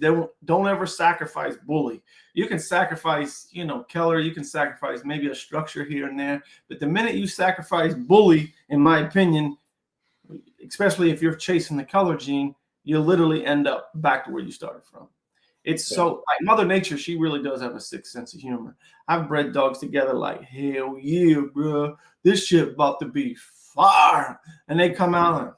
don't ever sacrifice bully. You can sacrifice, Keller, you can sacrifice maybe a structure here and there. But the minute you sacrifice bully, in my opinion, especially if you're chasing the color gene, you literally end up back to where you started from. It's so like Mother Nature, she really does have a sixth sense of humor. I've bred dogs together like, hell yeah, bro. This shit about to be fire. And they come out and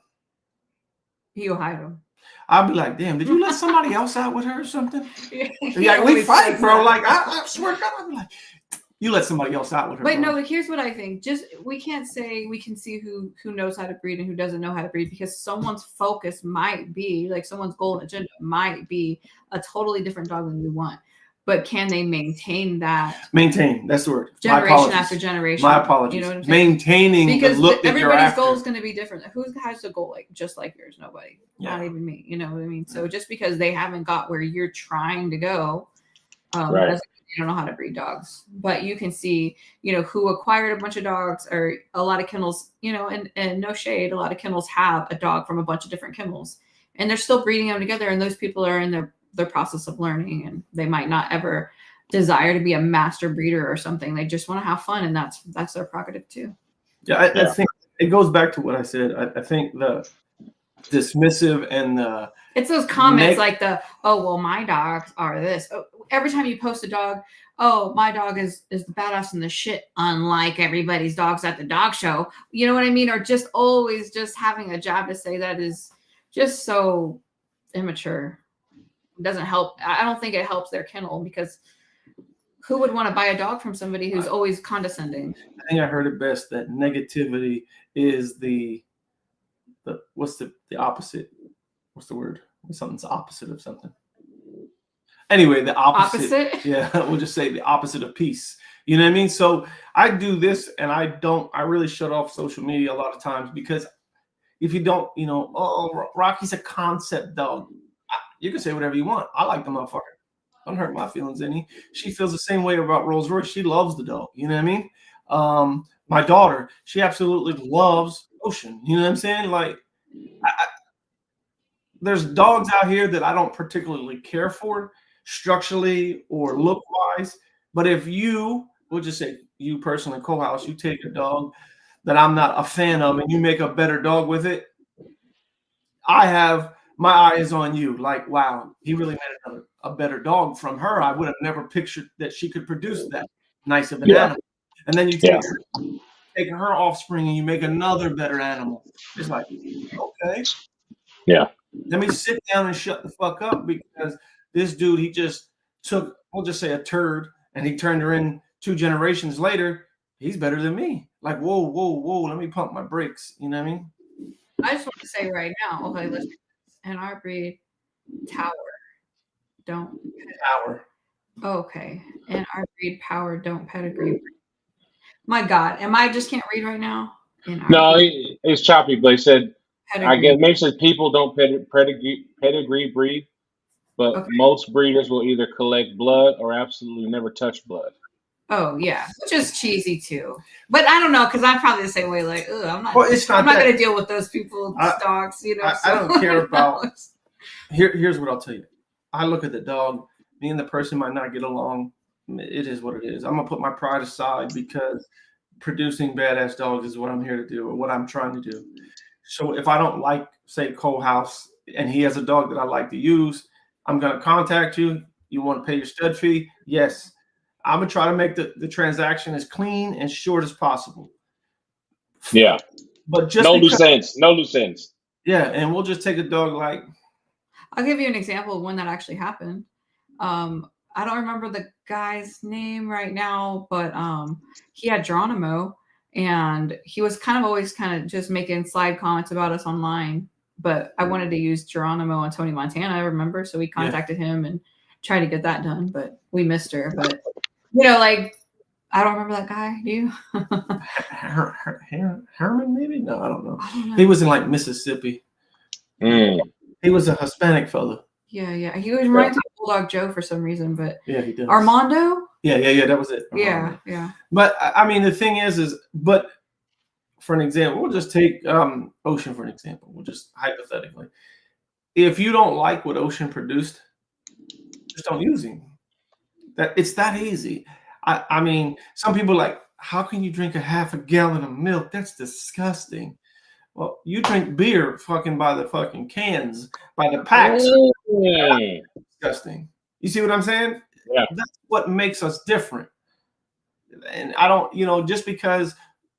you hide them. I'll be like, damn, did you let somebody else out with her or something? Like, we fight, bro. Like, I swear to God, I'll be like, you let somebody else out with her. But bro. no, here's what I think. We can't say we can see who knows how to breed and who doesn't know how to breed, because someone's focus might be, like someone's goal and agenda might be a totally different dog than you want. But can they maintain that? Maintain, that's the word. Generation after generation. My apologies. You know what I'm saying? Maintaining because the look that you're everybody's after. goal is going to be different. Who has a goal just like yours? Nobody. Yeah. Not even me. You know what I mean? So just because they haven't got where you're trying to go, Right. doesn't mean you don't know how to breed dogs. But you can see, who acquired a bunch of dogs, or a lot of kennels, and no shade, a lot of kennels have a dog from a bunch of different kennels, and they're still breeding them together. And those people are in their process of learning, and they might not ever desire to be a master breeder or something. They just want to have fun, and that's their prerogative too. Yeah, I think it goes back to what I said. I think the dismissive and it's those comments like oh well, my dogs are this. Oh, every time you post a dog, oh, my dog is the badass in the shit, unlike everybody's dogs at the dog show. You know what I mean? Or just always just having a jab to say that is just so immature. It doesn't help. I don't think it helps their kennel, because who would want to buy a dog from somebody who's always condescending? I think I heard it best that negativity is the what's the opposite? What's the word? When something's opposite of something. Anyway, the opposite. Yeah, we'll just say the opposite of peace. You know what I mean? So I do this, and I really shut off social media a lot of times, because if you don't, oh, Rocky's a concept dog. You can say whatever you want. I like the motherfucker. Don't hurt my feelings any. She feels the same way about Rolls Royce. She loves the dog. You know what I mean? My daughter, she absolutely loves Ocean. You know what I'm saying? Like, there's dogs out here that I don't particularly care for structurally or look wise. But if we'll just say you personally, Cohouse, you take a dog that I'm not a fan of and you make a better dog with it, I have my eye is on you. Like, wow, he really made a better dog from her. I would have never pictured that she could produce that nice of an animal. And then you take her offspring and you make another better animal. It's like, okay. Yeah. Let me sit down and shut the fuck up, because this dude, he just took, we'll just say a turd, and he turned her in 2 generations later. He's better than me. Like, whoa, let me pump my brakes. You know what I mean? I just want to say right now, okay, listen. and our breed, Tower, don't. Tower. Okay, and our breed, Power, don't pedigree. My God, am I just can't read right now? No, it's choppy, but he said, pedigree. I guess maybe says people don't pedigree breed, but Okay. most breeders will either collect blood or absolutely never touch blood. Oh yeah, which is cheesy too. But I don't know because I'm probably the same way. Like, I'm not. Well, it's not I'm not that- going to deal with those people's dogs. You know, I don't care about. Here's what I'll tell you. I look at the dog. Me and the person might not get along. It is what it is. I'm gonna put my pride aside because producing badass dogs is what I'm here to do or what I'm trying to do. So if I don't like, say, Cole House, and he has a dog that I like to use, I'm gonna contact you. You want to pay your stud fee? Yes. I'm gonna try to make the transaction as clean and short as possible. Yeah. But just no loose ends. No loose ends. Yeah, and we'll just take a dog like. I'll give you an example of when that actually happened. I don't remember the guy's name right now, but he had Geronimo, and he was always just making slide comments about us online. But I wanted to use Geronimo and Tony Montana, I remember. So we contacted him and tried to get that done, but we missed her. But, I don't remember that guy. Do you? Herman, maybe? No, I don't know. He was in Mississippi. Mm. He was a Hispanic fella. Yeah. He was reminds me of Bulldog Joe for some reason, but yeah, he does. Armando? Yeah, that was it. Armando. Yeah. But I mean, the thing is, but for an example, we'll just take Ocean for an example. We'll just hypothetically. If you don't like what Ocean produced, just don't use him. It's that easy. I mean, some people are like, how can you drink a half a gallon of milk? That's disgusting. Well, you drink beer fucking by the fucking cans, by the packs. Disgusting. You see what I'm saying? Yeah. That's what makes us different. And I don't, just because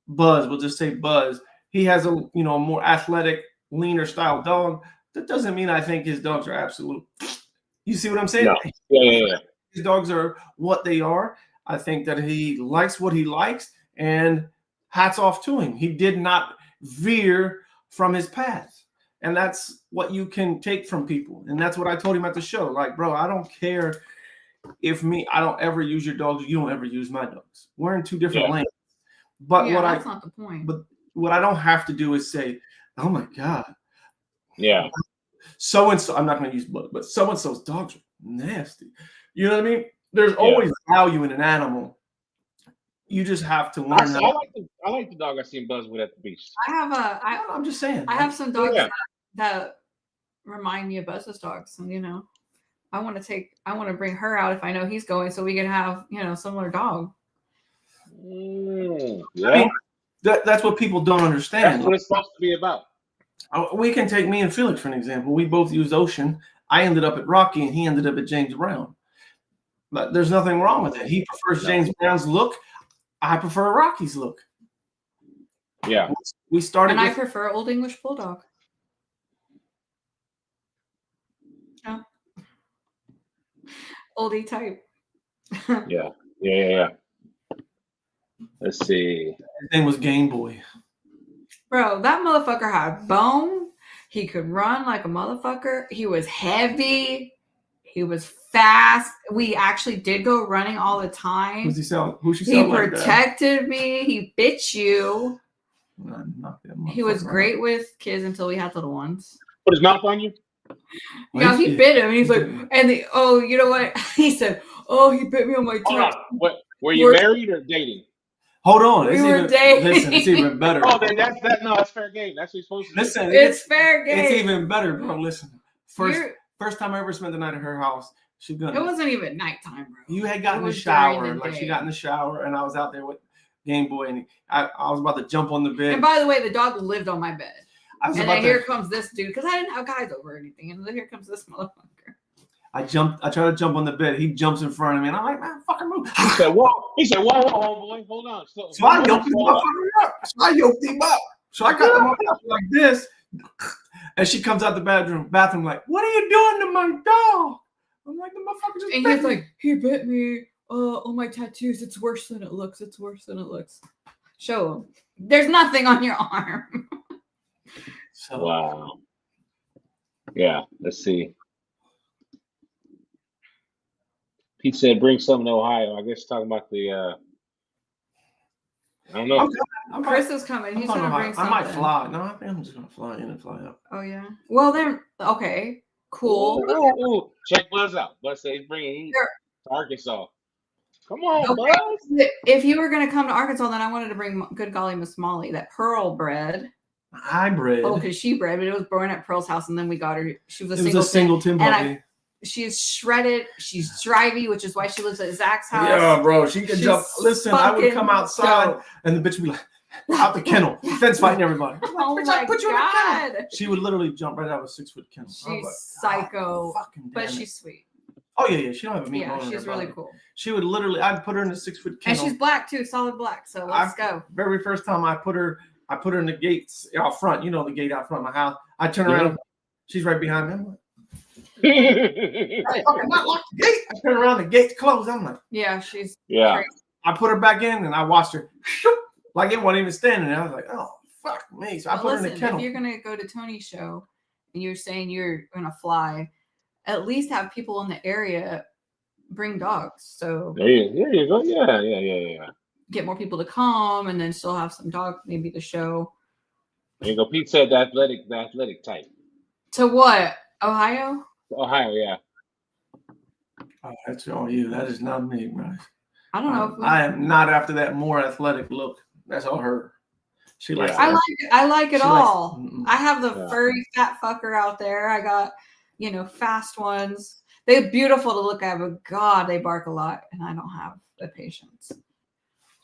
Buzz, we'll just say Buzz, he has a, more athletic, leaner style dog. That doesn't mean I think his dogs are absolute. You see what I'm saying? No. Yeah. His dogs are what they are. I think that he likes what he likes, and hats off to him. He did not veer from his path. And that's what you can take from people. And that's what I told him at the show. Like, bro, I don't care if I don't ever use your dogs. You don't ever use my dogs. We're in two different lanes. But that's not the point. But what I don't have to do is say, oh my God. Yeah. So-and-so, I'm not going to use blood, but so-and-so's dogs are nasty. You know what I mean? There's always value in an animal. You just have to learn. I like the dog I seen Buzz with at the beach. I'm just saying. I have some dogs that remind me of Buzz's dogs, and I want to bring her out if I know he's going, so we can have similar dog. Yeah, I mean, that's what people don't understand. That's what it's supposed to be about. We can take me and Felix for an example. We both used Ocean. I ended up at Rocky, and he ended up at James Brown. But there's nothing wrong with it. He prefers James Brown's look. I prefer Rocky's look. Yeah. We started. And I prefer Olde English Bulldogge. No. Oldie type. Yeah. Let's see. His name was Game Boy. Bro, that motherfucker had bone. He could run like a motherfucker. He was heavy. He was fast. We actually did go running all the time. Who's he sound? Who she He sound like? protected me. He bit you. He was great with kids until we had little ones. Put his mouth on you? Yeah, he bit him. And he's like, you know what? He said, he bit me on my tongue. What? Were you married or dating? Hold on. We were dating. Listen, it's even better. Oh, then that's fair game. That's what you're supposed to do. Listen, it's fair game. It's even better, bro. Listen. First time I ever spent the night at her house, it wasn't even nighttime, bro. You had gotten in the shower. She got in the shower, and I was out there with Game Boy, and I was about to jump on the bed. And by the way, the dog lived on my bed. Here comes this dude, because I didn't have guys over or anything. And then here comes this motherfucker. I tried to jump on the bed. He jumps in front of me, and I'm like, man, fucking move. He said, whoa, homeboy, hold on. So I yoked him up. So I got him up like this. And she comes out the bathroom like, what are you doing to my dog? I'm like, the motherfucker just bit me. He's like, he bit me on my tattoos. It's worse than it looks. Show him. There's nothing on your arm. So, wow. Yeah. Let's see. Pete said, "Bring something to Ohio." I guess talking about the. I don't know. Chris is coming. He's gonna bring something. I might fly. No, I think I'm just gonna fly in and fly out. Oh yeah. Well, then okay, cool. Ooh. Check Buzz out. Buzz said he's bringing heat to Arkansas. Come on, Buzz. If you were gonna come to Arkansas, then I wanted to bring Good Golly Miss Molly, that Pearl bred. Hybrid. Oh, because she bred, but it was born at Pearl's house, and then we got her. She was a singleton puppy. She's shredded. She's drivey, which is why she lives at Zach's house. Yeah, bro. She could jump. Listen, I would come outside and the bitch would be like, out the kennel, fence fighting everybody. Oh my God. She would literally jump right out of a 6-foot kennel. She's psycho, but she's sweet. Oh yeah. She don't have a meat bone. Yeah, she's really cool. She would literally. I'd put her in a 6-foot kennel, and she's black too, solid black. So let's go. Very first time I put her in the gates out front. You know the gate out front of my house. I turn around. She's right behind me. I'm like, hey, fucking not lock the gate. I turn around, the gate's closed. I'm like, she's crazy. I put her back in and I watched her like it wasn't even standing there. I was like, oh fuck me. So I put her in the kennel. If you're gonna go to Tony's show and you're saying you're gonna fly, at least have people in the area bring dogs. So there you go. Yeah. Get more people to come and then still have some dogs maybe to show. There you go. Pete said the athletic type. To what? Ohio, yeah. Oh, that's all you. That is not me, guys. I don't know. I am not after that more athletic look. That's all her. She likes. I like it all. I have the furry fat fucker out there. I got, fast ones. They're beautiful to look at, but God, they bark a lot, and I don't have the patience.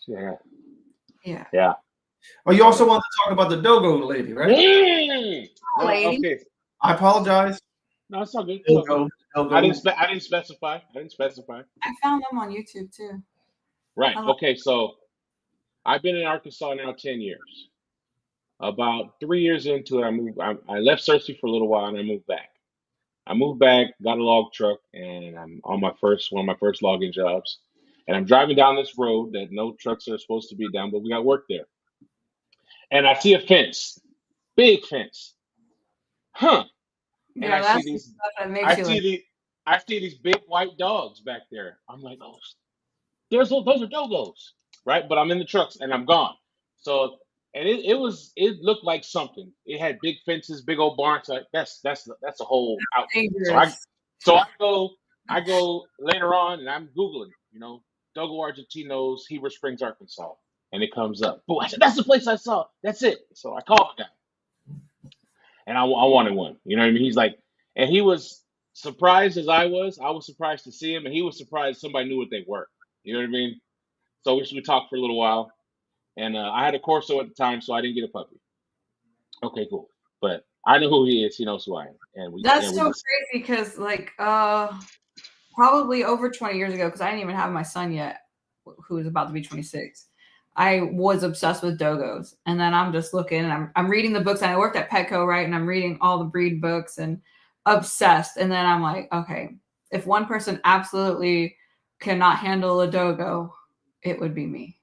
Yeah. Oh, you also want to talk about the Dogo lady, right? Lady. Okay. I apologize. No, it's all good. Dogo. I didn't specify. I found them on YouTube too. Right. Okay. So I've been in Arkansas now 10 years. About 3 years into it, I left Searcy for a little while and I moved back. Got a log truck, and I'm on one of my first logging jobs. And I'm driving down this road that no trucks are supposed to be down, but we got work there. And I see a fence, big fence. And I see these big white dogs back there. I'm like, oh, those are dogos, right? But I'm in the trucks and I'm gone. So, and it looked like something. It had big fences, big old barns. Like that's a whole outfit. So I go later on and I'm Googling, Dogo Argentinos, Heber Springs, Arkansas, and it comes up. Boy, I said, that's the place I saw. That's it. So I called the guy. And I wanted one. You know what I mean? He's like, and he was surprised as I was. I was surprised to see him, and he was surprised somebody knew what they were. You know what I mean? So we talked for a little while, and I had a Corso at the time, so I didn't get a puppy. Okay, cool. But I know who he is. He knows who I am. And that's so crazy because, probably over 20 years ago, because I didn't even have my son yet, who was about to be 26. I was obsessed with dogos, and then I'm just looking and I'm reading the books, and I worked at Petco, right? And I'm reading all the breed books and obsessed. And then I'm like, okay, if one person absolutely cannot handle a dogo, it would be me.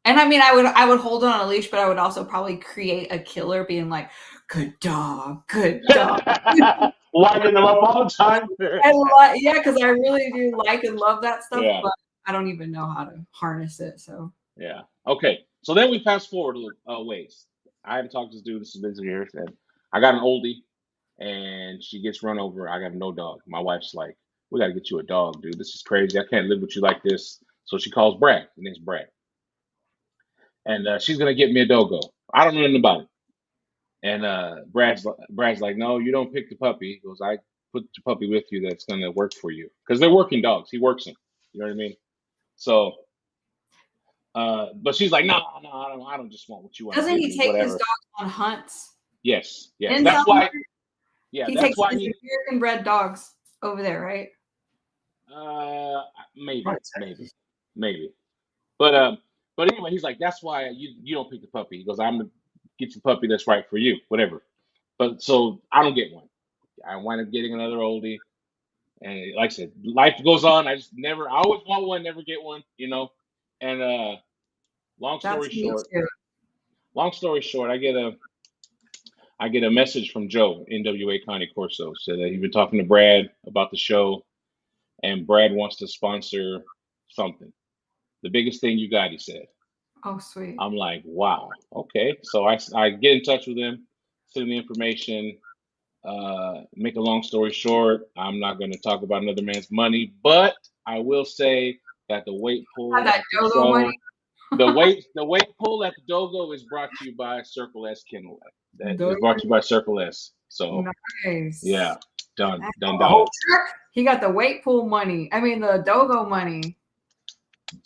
And I mean, I would hold it on a leash, but I would also probably create a killer being like, good dog. Winding them up all the time. Because I really do like and love that stuff, but I don't even know how to harness it. So yeah. Okay. So then we fast forward a ways. I haven't talked to this dude. This has been 2 years, and I got an oldie, and she gets run over. I have no dog. My wife's like, we got to get you a dog, dude. This is crazy. I can't live with you like this. So she calls Brad. His name's Brad. And she's going to get me a dogo. I don't know nothing about it. And Brad's like, no, you don't pick the puppy. He goes, I put the puppy with you that's going to work for you. Because they're working dogs. He works them. You know what I mean? So, but she's like, no, I don't just want what you want. Doesn't he take his dogs on hunts? Yes. That's why. Yeah, he that's takes why his American bred dogs over there, right? Maybe. But anyway, he's like, that's why you don't pick the puppy. He goes, I'm gonna get you a puppy that's right for you, whatever. But so I don't get one. I wind up getting another oldie, and like I said, life goes on. I always want one, never get one, And long story short, I get I get a message from Joe, NWA Connie Corso, said that he's been talking to Brad about the show, and Brad wants to sponsor something. The biggest thing you got, he said. Oh, sweet. I'm like, wow, okay. So I get in touch with him, send him the information. Make a long story short, I'm not going to talk about another man's money, but I will say that the weight pull Got that at the dogo show, money. the weight pull at the Dogo is brought to you by Circle S Kennel. That is Dogo. brought to you by Circle S. So Nice. yeah, done The done. whole truck. He got the weight pool money. I mean, the dogo money.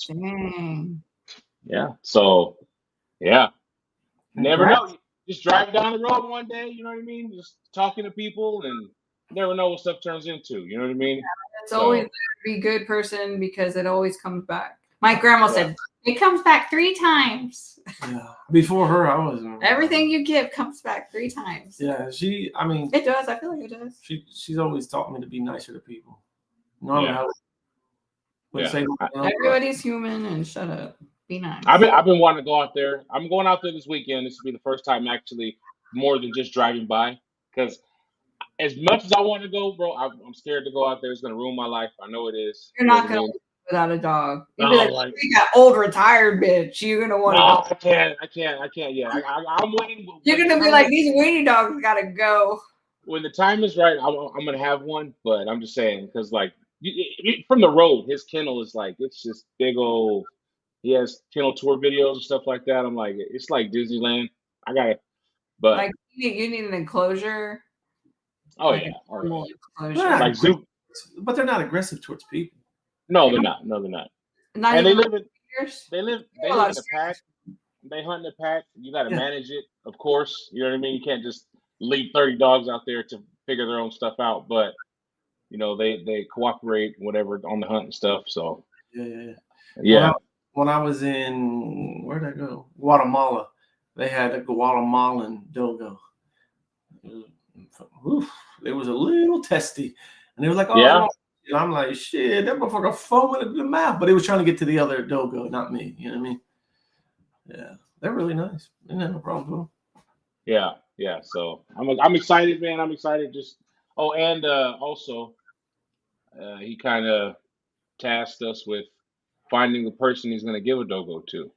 Dang. Yeah. So yeah, never Congrats. know. Just driving down the road one day, you know what I mean? Just talking to people, and never know what stuff turns into. You know what I mean? It's always be a good person because it always comes back. My grandma said it comes back 3 times. Yeah. Before her, I was Everything you give comes back 3 times. Yeah, I mean, It does. I feel like it does. she's always taught me to be nicer to people. Normally, I would say Everybody's human and shut up. Be nice. I've been wanting to go out there. I'm going out there this weekend. This will be the first time actually more than just driving by. Because as much as I want to go, bro, I'm scared to go out there. It's going to ruin my life. I know it is. You're not going to without a dog. You'd be No, like, you got old retired bitch. You're going to want to go. I can't. Yeah, I'm waiting. You're going to be like, these weenie dogs got to go. When the time is right, I'm going to have one. But I'm just saying, because like from the road, his kennel is like, it's just big old. He has kennel tour videos and stuff like that. I'm like, it's like Disneyland. I got it. But like you need an enclosure. Oh like yeah. Enclosure. Like zoo. But they're not aggressive towards people. No, they're not. No, they're not. And they live in the pack. They hunt in the pack. You got to manage it, of course. You know what I mean? You can't just leave 30 dogs out there to figure their own stuff out. But you know, they cooperate, whatever, on the hunt and stuff. So yeah. When I was in, where'd I go? Guatemala. They had a Guatemalan dogo. It was a little testy. And they was like, oh, yeah. And I'm like, shit, that motherfucker foaming at the mouth. But he was trying to get to the other dogo, not me. You know what I mean? Yeah. They're really nice. They have no problem with them. Yeah. So I'm excited, man. I'm excited. And also, he kind of tasked us with finding the person he's going to give a dogo to.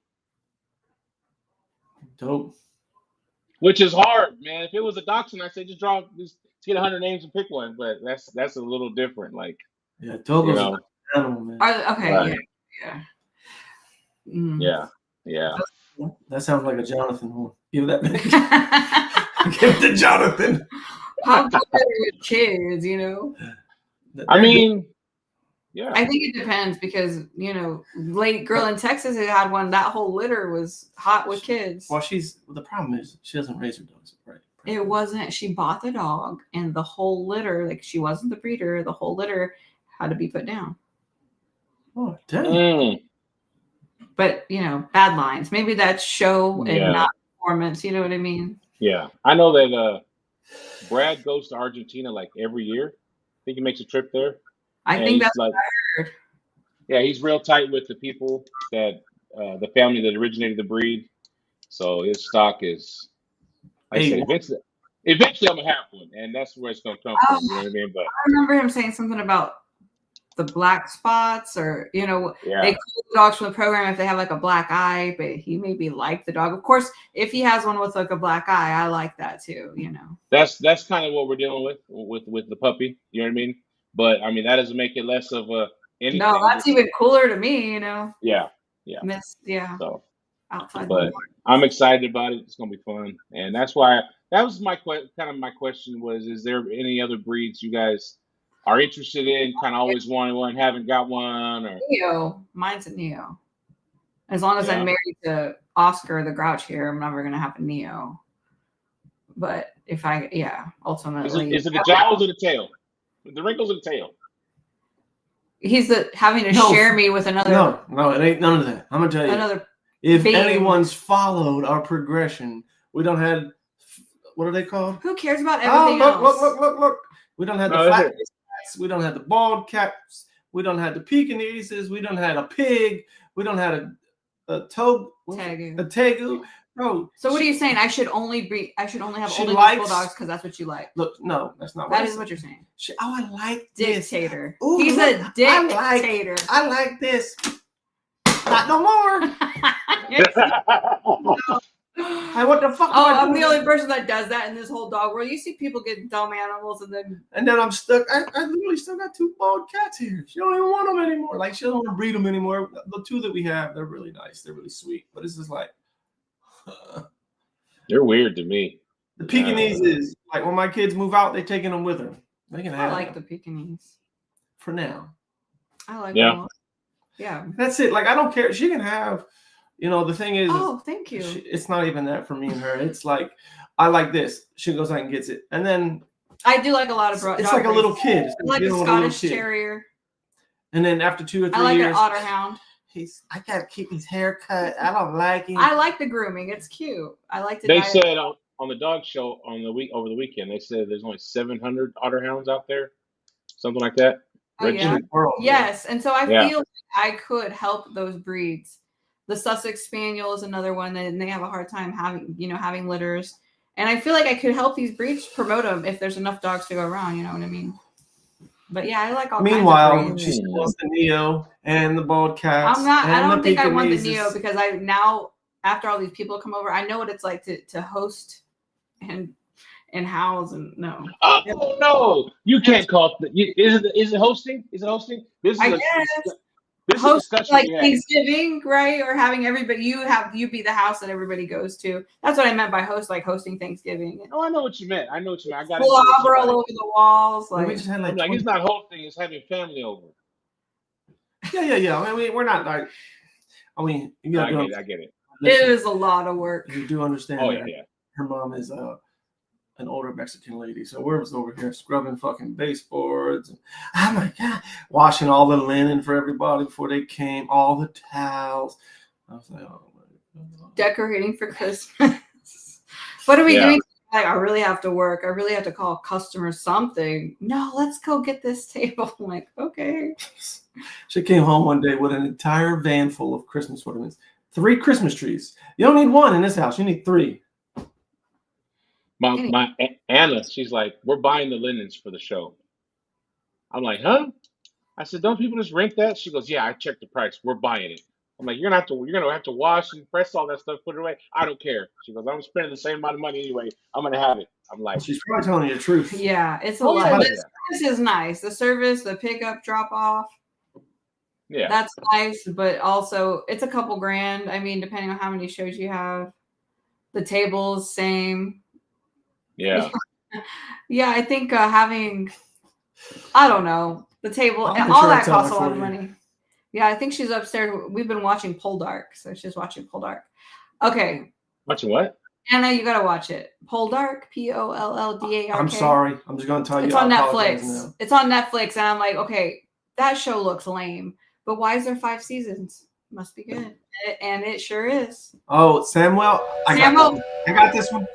Dope. Which is hard, man. If it was a dachshund, I say just get 100 names and pick one. But that's a little different. Like, dogos are an animal, man. Okay, right. Yeah. That sounds like a Jonathan one. Give that back. Give it to Jonathan. How good with kids, you know? I mean. Yeah. I think it depends because, late girl in Texas who had one, that whole litter was hot with kids. Well, the problem is she doesn't raise her dogs, right? It wasn't, she bought the dog and the whole litter, like she wasn't the breeder, the whole litter had to be put down. Oh, dang. But, bad lines. Maybe that's show and not performance. You know what I mean? Yeah. I know that Brad goes to Argentina like every year. I think he makes a trip there. I think that's what I heard. Yeah, he's real tight with the people that the family that originated the breed. So his stock is, eventually I'm gonna have one, and that's where it's gonna come from. You know what I mean? But I remember him saying something about the black spots, or they call the dogs from the program if they have like a black eye, but he maybe liked the dog. Of course, if he has one with like a black eye, I like that too. That's kind of what we're dealing with the puppy. You know what I mean? But I mean that doesn't make it less of anything. No, that's even cooler to me. Yeah. So outside. But I'm excited about it. It's gonna be fun, and that's why that was my question was: is there any other breeds you guys are interested in? Kind of always wanted one, haven't got one, or Neo. Mine's a Neo. As long as I'm married to Oscar the Grouch here, I'm never gonna have a Neo. But if ultimately, is it the jowls or the tail? The wrinkles in the tail. He's having to share me with another. No, it ain't none of that. I'm gonna tell you. If anyone's followed our progression, we don't have. What are they called? Who cares about everything else? Look. We don't have the flat cats. We don't have the bald cats. We don't have the Pekingeses. We don't have a pig. We don't have a tegu. Bro, So what are you saying? I should only have She Olde English likes- Bulldogs because that's what you like. Look, no, that's not what That I is said. what you're saying. I like this. Dictator. Ooh, He's look, a dictator. I like this. Not no more. Hey, what the fuck? Oh, I'm the only person that does that in this whole dog world. You see people get dumb animals and then I'm stuck. I literally still got 2 bald cats here. She don't even want them anymore. Like, she don't want to breed them anymore. The 2 that we have, they're really nice. They're really sweet. But it's just like They're weird to me. the Pekingese is like when my kids move out, they're taking them with them. They can have I like them the Pekingese. for now. I like Yeah. them all. Yeah. That's it. Like, I don't care. She can have. The thing is, Oh, thank you. it's not even that for me and her. It's like, I like this. She goes out and gets it, and then I do like a lot of it's like a little kid. It's I like a dealing with a little Scottish kid. Terrier. And then after 2 or 3 I like years, an Otter Hound. I gotta keep his hair cut. I don't like him. I like the grooming. It's cute. I like to. They dye it. said on the dog show over the weekend, they said there's only 700 otter hounds out there, something like that. Oh, yeah. In the world, Yes, and so I Yeah. feel like I could help those breeds. The Sussex Spaniel is another one, and they have a hard time having litters. And I feel like I could help these breeds promote them if there's enough dogs to go around. You know what I mean? But yeah, I like all Meanwhile, kinds of she breeds. still wants the Neo and the bald cats. I'm not. I and don't think I want the Pekingese. Neo because after all these people come over, I know what it's like to host and house and no. Oh no, you can't call it. Is it hosting? Is it hosting? This is I a, guess. this is a Host discussion like we had. Thanksgiving, right? Or having everybody you be the house that everybody goes to. That's what I meant by host, like hosting Thanksgiving. Oh, I know what you meant. I got Slobber all over the walls. We Like just had I'm like like, 20 it's not hosting, it's having family over. Yeah. I mean, we're not like. I mean, you No, gotta I get it. it is a lot of work. You do understand. Oh that yeah. Her mom is an older Mexican lady, so we're over here scrubbing fucking baseboards. And, oh my god, washing all the linen for everybody before they came, all the towels. I was like, oh my god. Decorating for Christmas. What are we Yeah. doing? Like, I really have to work. I really have to call customers something. No, let's go get this table. I'm like, okay. She came home one day with an entire van full of Christmas ornaments. 3 Christmas trees. You don't need 1 in this house. You need 3. My Anna, she's like, we're buying the linens for the show. I'm like, huh? I said, don't people just rent that? She goes, yeah, I checked the price. We're buying it. I'm like, you're gonna have to wash and press all that stuff, put it away. I don't care. She goes, I'm spending the same amount of money anyway. I'm gonna have it. I'm like, She's probably telling you the truth. Yeah, it's a Oh, lot. yeah. The service is nice. The service, the pickup, drop off. yeah. That's nice, but also it's a couple grand. I mean, depending on how many shows you have. The tables, same. Yeah. Yeah, I think having, I don't know, the table I'll and make all sure I that tell costs a her lot for of you. money. Yeah, I think she's upstairs. We've been watching Poldark, so she's watching Poldark. Okay, Watching what? Anna, you gotta watch it. Poldark, Pollddark. I'm sorry. I'm just gonna tell you. It's on I apologize Netflix. now. It's on Netflix, and I'm like, okay, that show looks lame, but why is there 5 seasons? Must be good, and it sure is. Oh, Samuel. I got this one.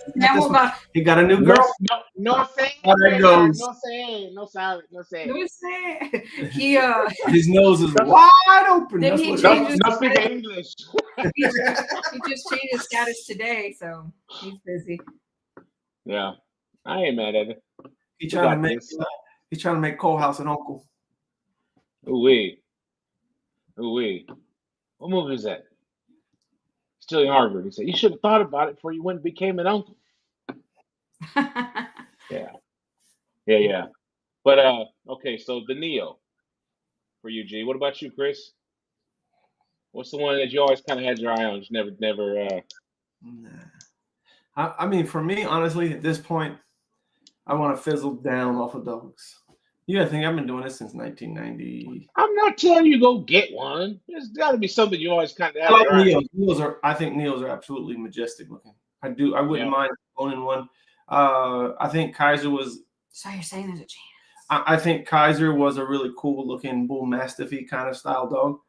He got a new girl. No say. How that goes. No say. No say. No say. He His nose is wide open. Did That's he what change it his- No speak English. he just changed his status today, so he's busy. Yeah. I ain't mad at it. He's got trying to make. this. He's trying to make Cole House an uncle. Ooh-wee. Ooh-wee. What movie is that? Still in Harvard. He said, you should have thought about it before you went and became an uncle. Yeah. But okay, so the Neo for you, G. What about you, Chris? What's the one that you always kind of had your eye on? Just never Nah. I mean, for me, honestly, at this point, I want to fizzle down off of dogs. You gotta think I've been doing this since 1990. I'm not telling you go get one. There's got to be something you always kind of I have. like your eye Neos. on. I think Neos are absolutely majestic looking. I do. I wouldn't Yeah. mind owning one. I think Kaiser was. So you're saying there's a chance? I think Kaiser was a really cool looking bull mastiffy kind of style dog.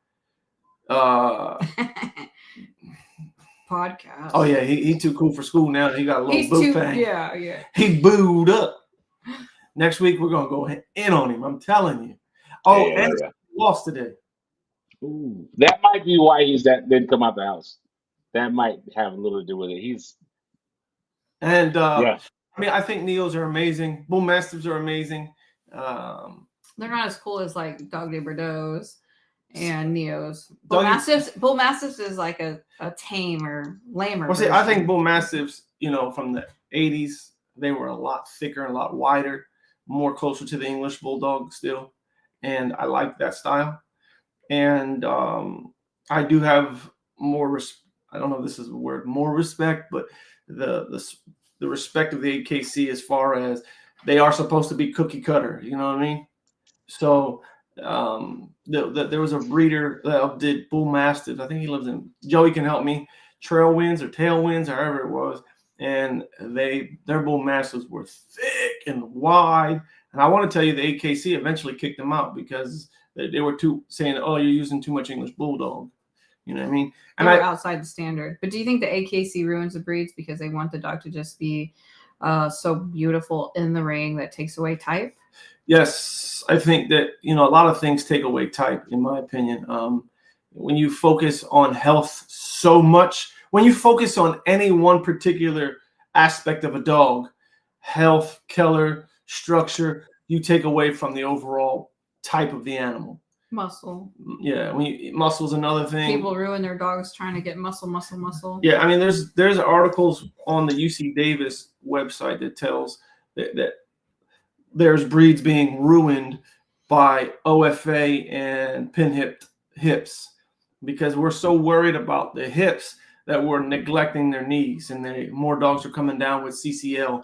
Podcast. Oh yeah, he too cool for school now. He got a little He's boot too. thing. Yeah. He booed up. Next week we're gonna go in on him. I'm telling you. Oh, Yeah. and he lost today. Ooh, that might be why didn't come out the house. that might have a little to do with it. And Yeah. I mean, I think Neos are amazing. Bull Mastiffs are amazing. They're not as cool as like Dog de Bordeaux's and Neos. Doggy- Bull Mastiffs is like a tame or lamer. Well, see, I think version. Bull Mastiffs, from the 80s, they were a lot thicker, a lot wider, more closer to the English Bulldog still. And I like that style. And I do have more, I don't know if this is a word, more respect, but the respect of the AKC as far as they are supposed to be cookie cutter. You know what I mean? So there was a breeder that did Bull Mastiffs. I think he lives in, Joey can help me, Trailwinds or Tailwinds, however it was. And their Bull Mastiffs were thick and wide. And I want to tell you, the AKC eventually kicked them out because they were saying, "Oh, you're using too much English Bulldog." You know what I mean? And they were outside the standard. But do you think the AKC ruins the breeds because they want the dog to just be so beautiful in the ring that takes away type? Yes, I think that a lot of things take away type, in my opinion. When you focus on health so much, when you focus on any one particular aspect of a dog, health, color, structure, you take away from the overall type of the animal. Muscle. Yeah, muscle's another thing. People ruin their dogs trying to get muscle. Yeah, I mean, there's articles on the UC Davis website that tells that there's breeds being ruined by OFA and pin hips because we're so worried about the hips that we're neglecting their knees, and more dogs are coming down with CCL,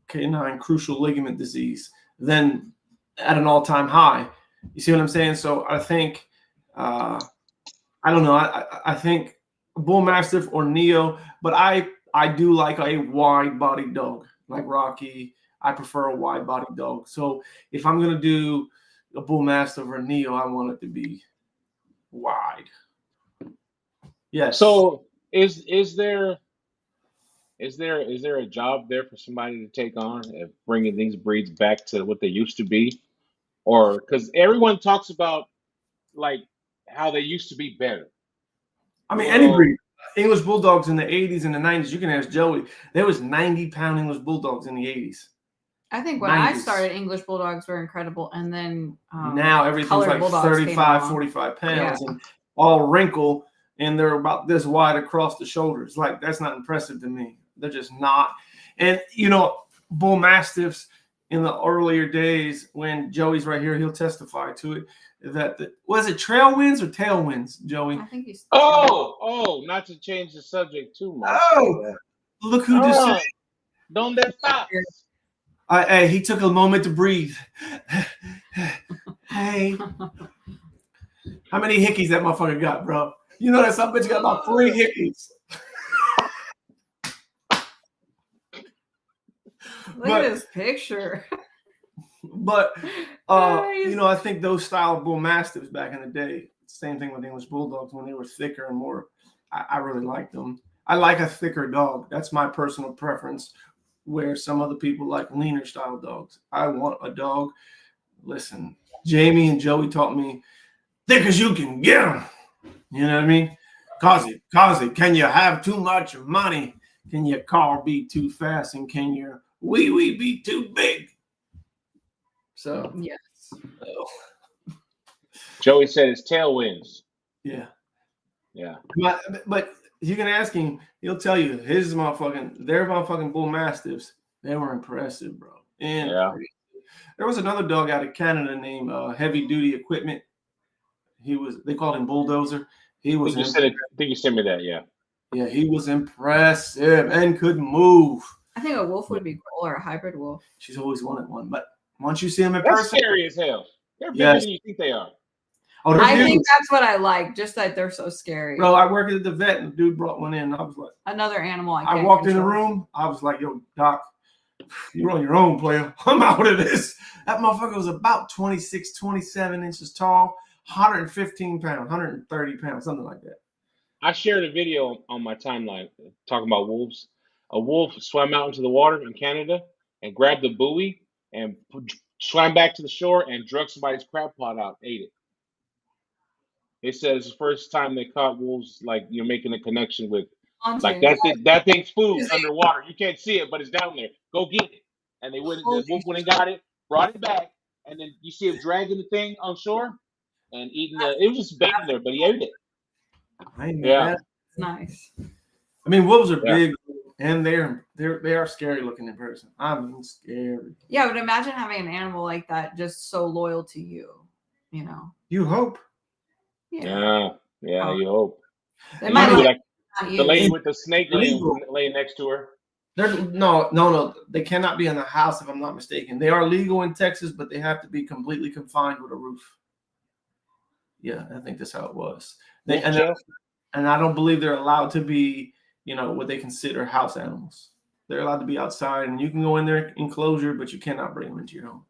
canine crucial ligament disease, than at an all-time high. You see what I'm saying? So I think, I don't know. I think Bull Mastiff or Neo, but I do like a wide-bodied dog like Rocky. I prefer a wide-bodied dog. So if I'm gonna do a Bull Mastiff or a Neo, I want it to be wide. Yes. So is there a job there for somebody to take on of bringing these breeds back to what they used to be? Or because everyone talks about like how they used to be better. I mean, any breed. English Bulldogs in the 80s and the 90s, you can ask Joey. There was 90-pound English Bulldogs in the 80s. I think when 90s. I started, English Bulldogs were incredible. And then now everything's like 35, 45 pounds and all wrinkle, and they're about this wide across the shoulders. Like, that's not impressive to me. They're just not. And, Bull Mastiffs in the earlier days, when Joey's right here, he'll testify to it, was it Trailwinds or Tailwinds, Joey? I think he's. Not to change the subject too much. Look who just said. Donde está? Hey, he took a moment to breathe. Hey. How many hickeys that motherfucker got, bro? You know that some bitch got about 3 hickeys. Look at his picture. But I think those style of Bull Mastiffs back in the day, same thing with English Bulldogs when they were thicker and more. I really liked them. I like a thicker dog. That's my personal preference. Where some other people like leaner style dogs. I want a dog. Listen, Jamie and Joey taught me thick as you can get them. You know what I mean? Kazi, can you have too much money? Can your car be too fast? And can your wee be too big? So yes. Joey said it's tailwinds. Yeah. But you can ask him, he'll tell you their motherfucking Bull Mastiffs, they were impressive, bro. And there was another dog out of Canada named Heavy Duty Equipment. They called him Bulldozer. He was. I think you sent me that. Yeah. Yeah, he was impressive and could move. I think a wolf would be cool, or a hybrid wolf. She's always wanted one, but once you see them in That's person, scary as hell. They're bigger than you think they are. Oh, I think that's what I like, just that they're so scary. Bro, I worked at the vet and the dude brought one in. I was like, another animal. I walked in the room. I was like, yo, Doc, you're on your own, player. I'm out of this. That motherfucker was about 26, 27 inches tall, 115 pounds, 130 pounds, something like that. I shared a video on my timeline talking about wolves. A wolf swam out into the water in Canada and grabbed the buoy and swam back to the shore and drug somebody's crab pot out, ate it. They said it's the first time they caught wolves like you're making a connection with. Like Hunting. that thing's food underwater. You can't see it, but it's down there. Go get it. And they went. The wolf went and got it, brought it back, and then you see him dragging the thing on shore and eating the. It was just baiting there, but he ate it. Yeah, Nice. I mean, wolves are big, and they are scary looking in person. I mean, scary. Yeah, but imagine having an animal like that just so loyal to you. You know. You hope. Yeah, you hope. They might like the lady with the snake laying next to her. No. They cannot be in the house if I'm not mistaken. They are legal in Texas, but they have to be completely confined with a roof. Yeah, I think that's how it was. And I don't believe they're allowed to be, what they consider house animals. They're allowed to be outside, and you can go in their enclosure, but you cannot bring them into your home.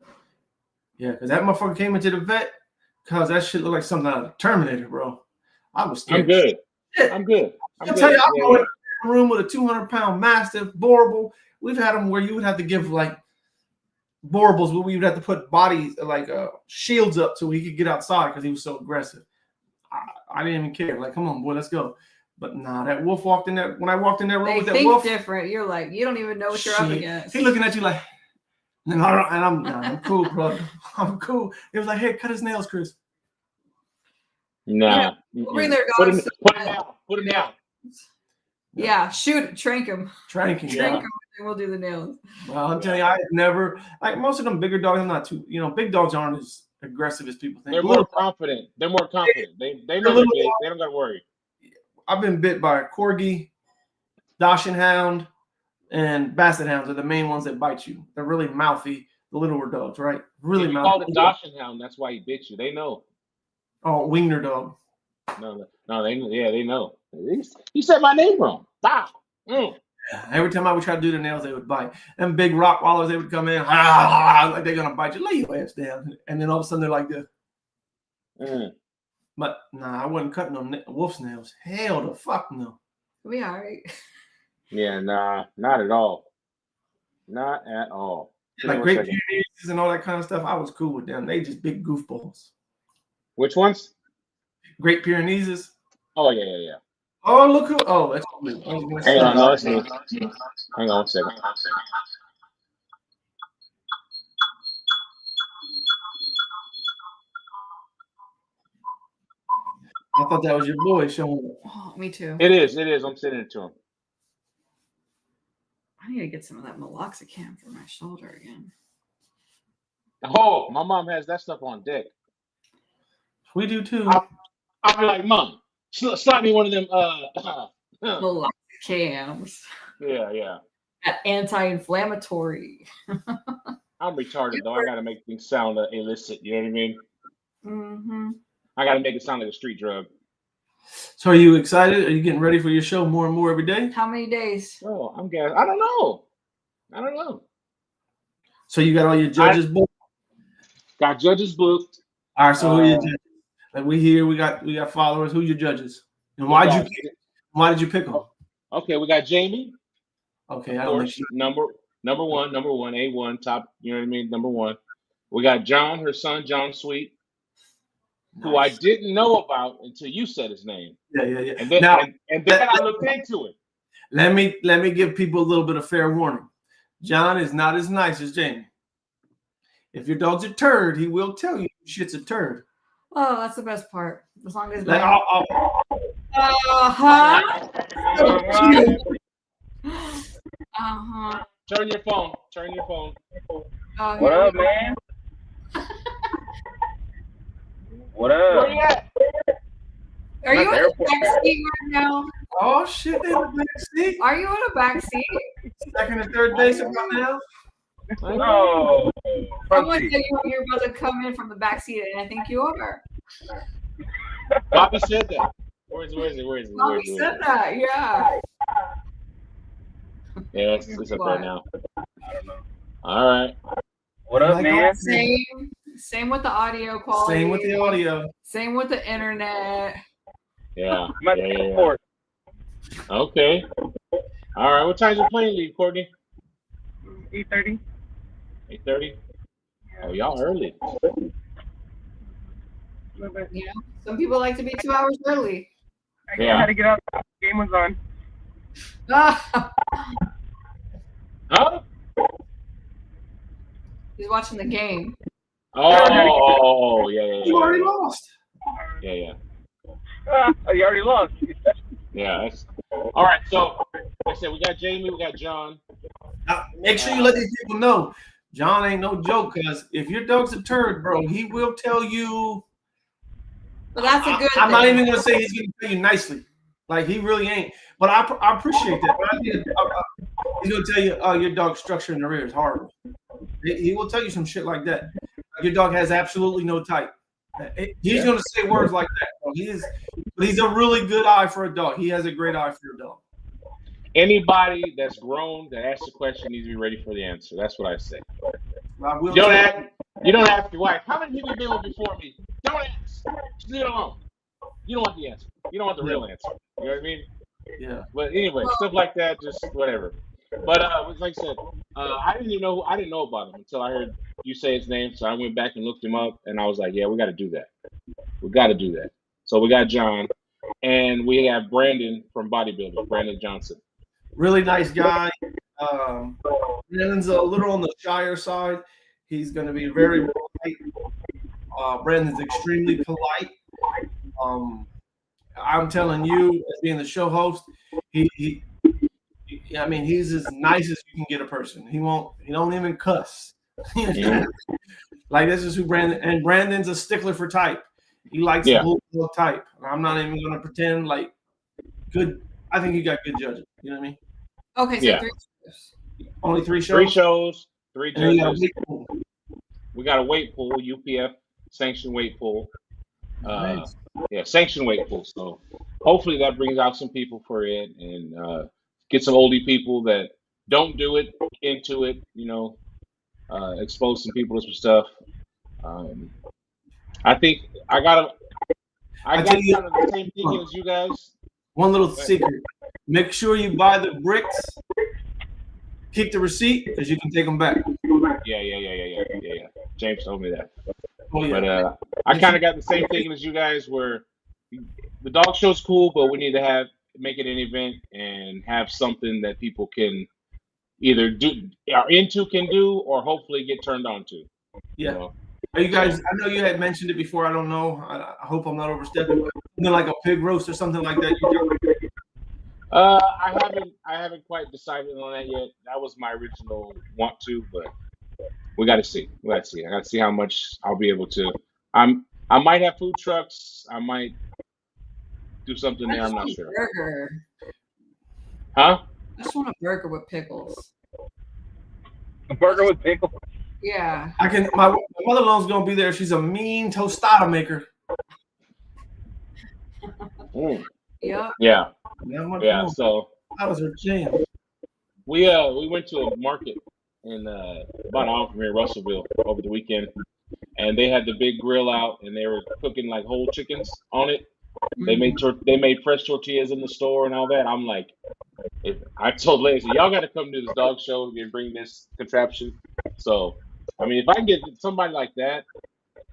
Yeah, because that motherfucker came into the vet because that shit looked like something out of Terminator, bro. I was scared. I'm good. I'll tell you, I'm going in a room with a 200-pound Mastiff, Boerboel. We've had them where you would have to give like Boerboels, where we would have to put bodies like shields up so he could get outside because he was so aggressive. I didn't even care. Like, come on, boy, let's go. But nah, that wolf walked in there. When I walked in that room with that wolf, different. You're like, you don't even know what you're up against. He looking at you like, and I'm cool, bro. I'm cool. It was like, hey, cut his nails, Chris. Nah. Bring their dogs. Put him down. Yeah, shoot, trank him. Trank him, and we'll do the nails. Well, I'm telling you, I never like most of them bigger dogs. I'm not too, big dogs aren't as aggressive as people think. They're more confident. They know they don't got to worry. I've been bit by a corgi, Dachshund hound, and basset hounds are the main ones that bite you. They're really mouthy, the littler dogs, right? Really mouthy. You called it Dachshund hound. That's why he bit you. They know. Oh, Wiener dog. No, they know. He said my name wrong. Wow. Every time I would try to do the nails, they would bite. And big rock wallers, they would come in, like they're gonna bite you. Lay your ass down. And then all of a sudden they're like this. But nah, I wasn't cutting no wolf's nails. Hell the fuck no. We all right. Yeah, nah, not at all. Not at all. Like Great Pyrenees and all that kind of stuff, I was cool with them. They just big goofballs. Which ones? Great Pyrenees. Oh yeah. Oh, look who! Oh, that's cool. Hang on, no, it's me. Hang on 1 second. I thought that was your boy showing up. Oh, me too. It is. I'm sending it to him. I need to get some of that meloxicam for my shoulder again. Oh, my mom has that stuff on deck. We do too. I'll be like, Mom, slap me one of them. Meloxicams. Yeah. That anti-inflammatory. I'm retarded though. I gotta make things sound illicit. You know what I mean? Mm-hmm. I gotta make it sound like a street drug. So, are you excited? Are you getting ready for your show more and more every day? How many days? Oh, I'm guessing. I don't know. So, you got all your judges booked? Got judges booked. All right. So, who are your judges? Like we got followers. Who's your judges? And why did you pick them? Okay, we got Jamie. Okay, of course, number one, A1 top. You know what I mean? Number one. We got John, her son, John Sweet, who I didn't know about until you said his name. Yeah. And then I looked into it. Let me give people a little bit of fair warning. John is not as nice as Jamie. If your dog's a turd, he will tell you shit's a turd. Oh, that's the best part. As long as like, Turn your phone. What up, man? What up? Where you at? Are you in the back seat right now? Oh shit, they in the back seat. Are you in a back seat? Second and third base about now. No. Someone said you're about to come in from the back seat, and I think you are. Bobby said that. Where is it? Bobby said that, yeah. Yeah, it's up there now. All right. What up, man? Same with the audio quality. Same with the audio. Same with the internet. Yeah. Okay. All right. What time's your plane leave, Courtney? 8:30. 8:30. Oh, y'all early. little bit. You know, some people like to be 2 hours early. I had to get out. The game was on. Huh? He's watching the game. Oh, yeah. You already lost. Yeah. You already lost. Yeah. That's all right. So, like I said, we got Jamie, we got John. Now, make sure you let these people know John ain't no joke, because if your dog's a turd, bro, he will tell you. But that's a good I'm not thing. even going to say he's going to tell you nicely. Like, he really ain't. But I appreciate that. But he's going to tell you, your dog's structure in the rear is horrible. He will tell you some shit like that. Your dog has absolutely no type. He's going to say words like that. But he's a really good eye for a dog. He has a great eye for your dog. Anybody that's grown that asks a question needs to be ready for the answer. That's what I say. You don't ask your wife, how many people have been with before me? Don't ask. Just leave it alone. You don't want the answer. You don't want the real answer. You know what I mean? Yeah. But anyway, stuff like that, just whatever. But like I said, I didn't know about him until I heard you say his name. So I went back and looked him up, and I was like, yeah, we got to do that. We got to do that. So we got John, and we have Brandon from Bodybuilding, Brandon Johnson. Really nice guy. Brandon's a little on the shyer side. He's going to be very polite. Brandon's extremely polite. I'm telling you, as being the show host, he's as nice as you can get a person. He don't even cuss. Like, this is who Brandon, and Brandon's a stickler for type. He likes the bulldog type. I'm not even going to pretend like good. I think he got good judges. You know what I mean? Okay, so 3 shows. Only 3 shows? 3 shows, 3 judges. We got a weight pool, UPF sanctioned weight pool. Nice. Sanctioned weight pool. So hopefully that brings out some people for it, and get some oldie people that don't do it into it. Expose some people to some stuff. I think I got kind of the same thing as you guys. One little secret: make sure you buy the bricks. Keep the receipt, because you can take them back. Yeah. James told me that. Oh, yeah. But I kind of got the same thing as you guys, where the dog show's cool, but we need to make it an event and have something that people can either can do, or hopefully get turned on to. Yeah. Are you guys? I know you had mentioned it before. I don't know. I hope I'm not overstepping. Something like a pig roast or something like that. I haven't quite decided on that yet. That was my original want to, but we got to see. I got to see how much I'll be able to. I might have food trucks. I might do something there. I'm not sure. Burger. Huh? I just want a burger with pickles. A burger with pickles? Yeah. My mother-in-law's gonna be there. She's a mean tostada maker. Yeah. Yeah. Yeah. So that was her jam. We went to a market in about an hour from here, Russellville, over the weekend, and they had the big grill out, and they were cooking like whole chickens on it. They made fresh tortillas in the store and all that. I'm like, I told Lacey, y'all got to come to this dog show and bring this contraption. So, I mean, if I can get somebody like that,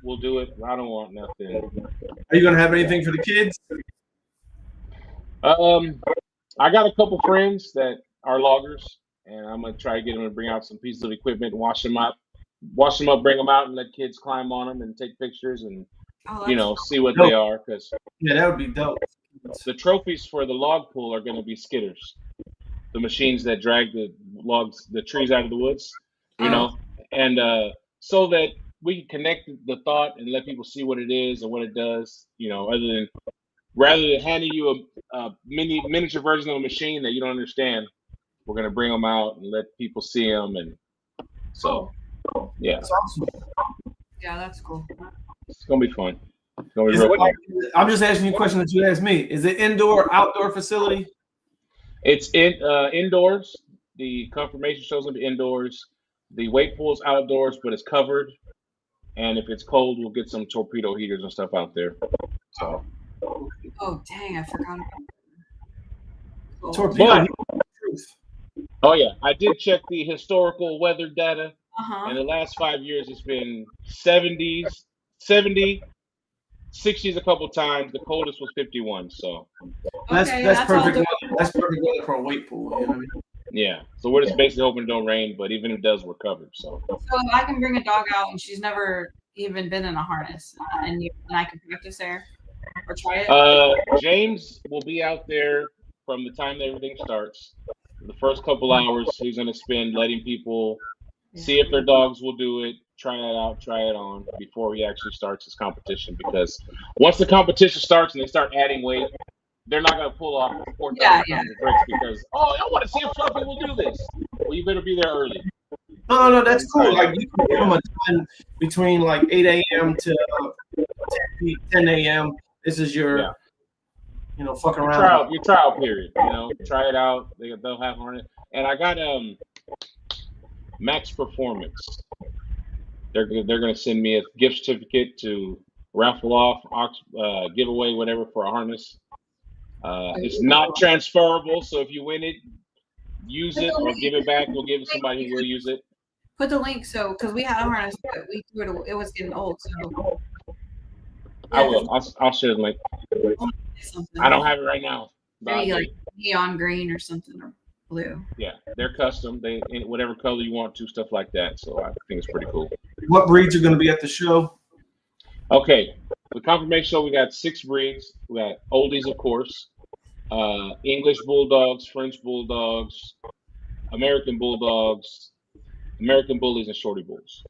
we'll do it. I don't want nothing. Are you gonna have anything for the kids? I got a couple friends that are loggers, and I'm gonna try to get them to bring out some pieces of equipment, wash them up, bring them out, and let kids climb on them and take pictures and see what they are. Because that would be dope. The trophies for the log pool are going to be skidders, the machines that drag the trees out of the woods, and so that we can connect the thought and let people see what it is and what it does, rather than handing you a miniature version of a machine that you don't understand. We're going to bring them out and let people see them, and so yeah. That's awesome. Yeah, that's cool. It's going to be fun. I'm just asking you a question that you asked me. Is it indoor, outdoor facility? It's indoors. The confirmation shows up indoors. The weight pool's outdoors, but it's covered. And if it's cold, we'll get some torpedo heaters and stuff out there. So. Oh dang! I forgot about that. Torpedo. Oh yeah, I did check the historical weather data. Uh-huh. In the last 5 years, it's been 70, 60s a couple times. The coldest was 51. So That's Okay, that's all perfect. doable. That's perfect weather for a weight pool. You know what I mean? yeah. So we're just basically hoping it don't rain, but even if it does, we're covered. So So if I can bring a dog out and she's never even been in a harness, and I can practice there or try it. James will be out there from the time that everything starts. The first couple hours, he's going to spend letting people see if their dogs will do it, try it out, try it on before he actually starts his competition. Because once the competition starts and they start adding weight, they're not going to pull off 4,000 pounds of bricks because, oh, I want to see if Fluffy will do this. Well, you better be there early. No, that's cool. Like you can give them a time between like 8 a.m. to 10 a.m. This is your, fuck around. Your trial period. Try it out. They'll have harness. And I got Max Performance. They're going to send me a gift certificate to raffle off, give away, whatever for a harness. It's not transferable, so if you win it, use it or give it back. We'll give it to somebody who will use it. Put the link because we had a harness, but we threw it. It was getting old, so I will. I'll share the link. I don't have it right now. Maybe like neon green or something or blue. Yeah, they're custom. They whatever color you want to, stuff like that. So I think it's pretty cool. What breeds are going to be at the show? Okay, the confirmation show, we got 6 breeds. We got oldies, of course, English Bulldogs, French Bulldogs, American Bulldogs, American Bullies, and Shorty Bulls.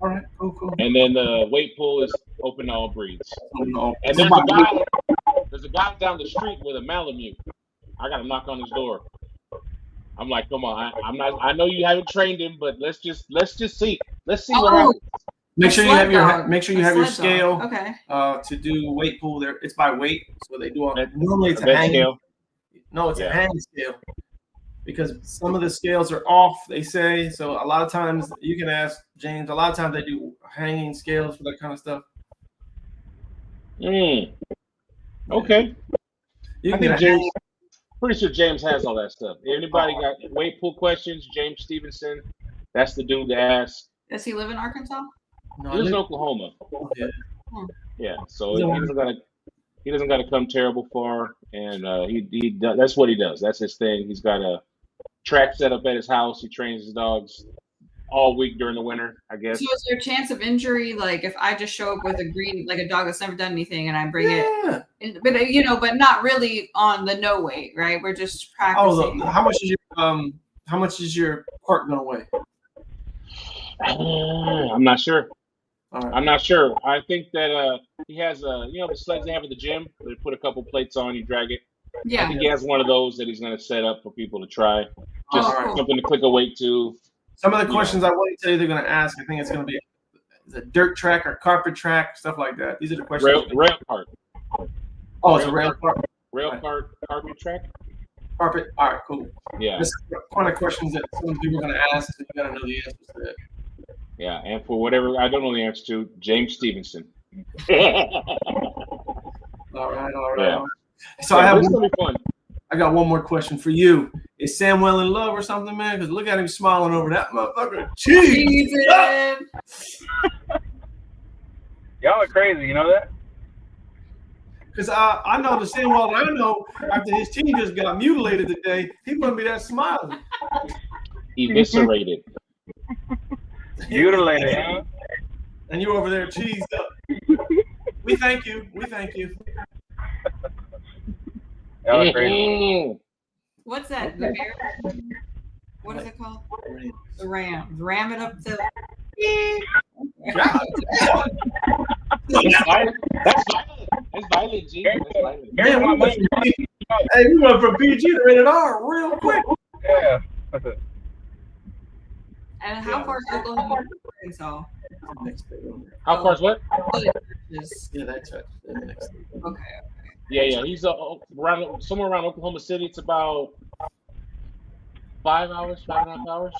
All right, cool. And then the weight pool is open to all breeds. No. And there's a guy down the street with a Malamute. I got to knock on his door. I'm like, come on, I know you haven't trained him, but let's just see. Let's see what happens. Make sure you have your scale. Okay. To do weight pool there. It's by weight, so they do normally it's a hang scale. No, it's a hang scale. Because some of the scales are off, they say. So a lot of times you can ask James. A lot of times they do hanging scales for that kind of stuff. Okay. You can James, pretty sure James has all that stuff. If anybody got weight pool questions, James Stevenson, that's the dude to ask. Does he live in Arkansas? No, he lives in Oklahoma. Yeah. Yeah. So he doesn't got to come terrible far, and he that's what he does. That's his thing. He's got a track set up at his house. He trains his dogs all week during the winter, I guess. So is there a chance of injury? Like if I just show up with a dog that's never done anything and I bring it, but not really on the no weight, right? We're just practicing. Oh, how much is your cart gonna weigh? I'm not sure. Right. I'm not sure. I think that he has the sleds they have at the gym. They put a couple plates on, you drag it. Yeah. I think he has one of those that he's going to set up for people to try. Just cool. something to click a weight to. Some of the questions I want to tell you they're going to ask, I think it's going to be a dirt track or carpet track, stuff like that. These are the questions. Rail cart. Oh, it's a rail cart. Rail cart, carpet track. Carpet. All right, cool. Yeah. This is the kind of questions that some people are going to ask, so you got to know the answers to that. Yeah, and for whatever I don't know the answer to, James Stevenson. All right. Yeah. So I have gonna be fun. I got one more question for you. Is Samuel in love or something, man? Because look at him smiling over that motherfucker. Cheese. Y'all are crazy, you know that? Because I know the Samuel I know after his team just got mutilated today, he wouldn't be that smiling. Eviscerated. Mutilated, huh? And you over there cheesed up. We thank you. Y'all are crazy. What's that? The bear? What is it called? The Ram. Ram it up to. That's violent. That's violent, G. That's violent. Man, we went from PG to rated R real quick. Yeah. And how far is Oklahoma from Arkansas? How far is what? Yeah, that's right. Okay. Yeah. He's somewhere around Oklahoma City. It's about 5 hours, 5.5 hours,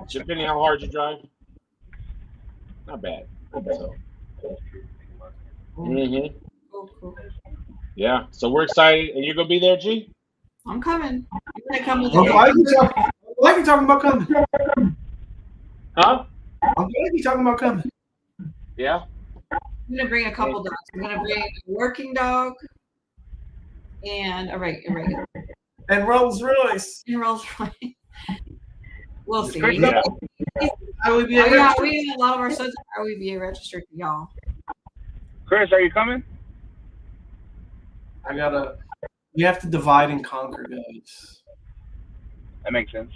depending how hard you drive. Not bad. So. Cool. Yeah. So we're excited, and you're gonna be there, G? I'm coming. I'm gonna come with Why are you talking about coming? Huh? I'm glad you're talking about coming. Yeah. I'm gonna bring a couple dogs. I'm gonna bring a working dog and a regular And Rolls Royce. and Rolls Royce. We'll see. Yeah. I would be. Oh, yeah, a lot of our sons are RWBA registered, y'all. Chris, are you coming? We have to divide and conquer, guys. That makes sense.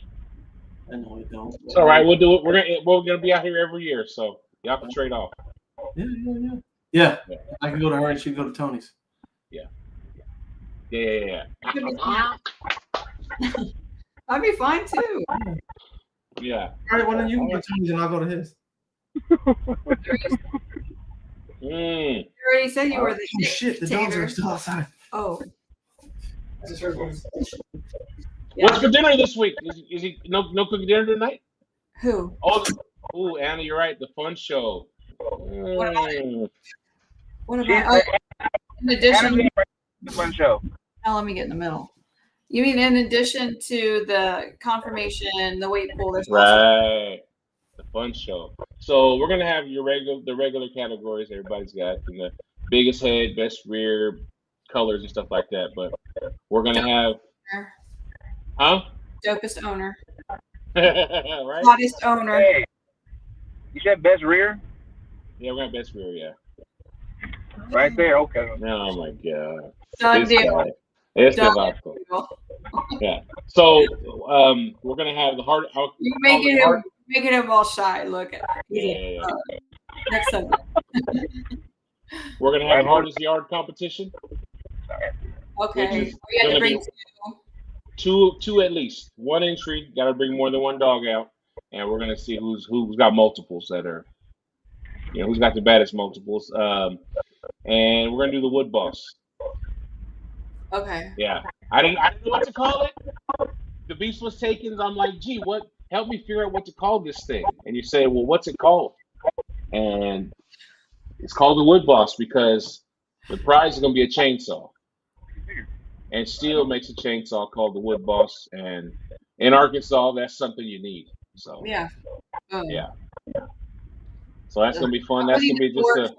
I know we don't. It's all right. We'll do it. We're gonna be out here every year, so y'all can trade off. Yeah. I can go to her and she can go to Tony's. Yeah. That'd be fine too. Yeah. All right, why don't you go to Tony's and I'll go to his? You already said you were the Oh, shit, the dogs are still outside. Oh. What's for dinner this week? Is he no cooking dinner tonight? Who? Oh, Anna, you're right. The fun show. What about in addition? The fun show. Now let me get in the middle. You mean in addition to the confirmation, the weight pool? There's also Right. The fun show. So we're gonna have the regular categories everybody's got, and the biggest head, best rear, colors and stuff like that. But we're gonna have dopest owner, right? hottest owner. Hey, you said best rear? Yeah, we're gonna have best rear, yeah. Right there, okay. Oh my god. Done This deal. guy. Este Done vato. deal. Yeah. So we're gonna have the hard. You're making him all shy. Look at Yeah. next subject. We're gonna have the hardest yard competition. Okay, Which is we had to gonna bring be two at least. One entry. Got to bring more than one dog out, and we're gonna see who's got multiples that are, who's got the baddest multiples. And we're gonna do the wood boss. Okay. Yeah, I didn't know what to call it. The beast was taken. I'm like, gee, what? Help me figure out what to call this thing. And you say, well, what's it called? And it's called the wood boss because the prize is gonna be a chainsaw. And Steel makes a chainsaw called the wood boss, and in Arkansas, that's something you need. So Yeah. yeah. So that's gonna be fun. That's gonna be just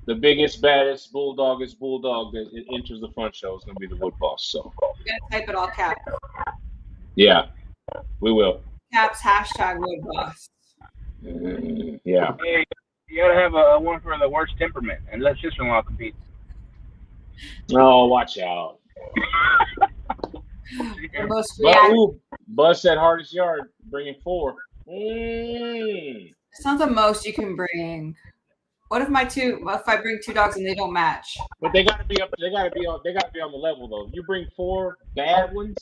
the biggest, baddest Bulldogges Bulldogge that enters the front show is gonna be the wood boss. So You gotta type it all caps. yeah, we will. Caps hashtag wood boss. Yeah. Hey, you gotta have a one for the worst temperament, and let sister-in-law compete. Oh, watch out. The most But reactive. Buzz said hardest yard, bringing 4. Mm. It's not the most you can bring. What if I bring 2 dogs and they don't match? But they gotta be up. They gotta be on the level though. You bring 4 bad ones.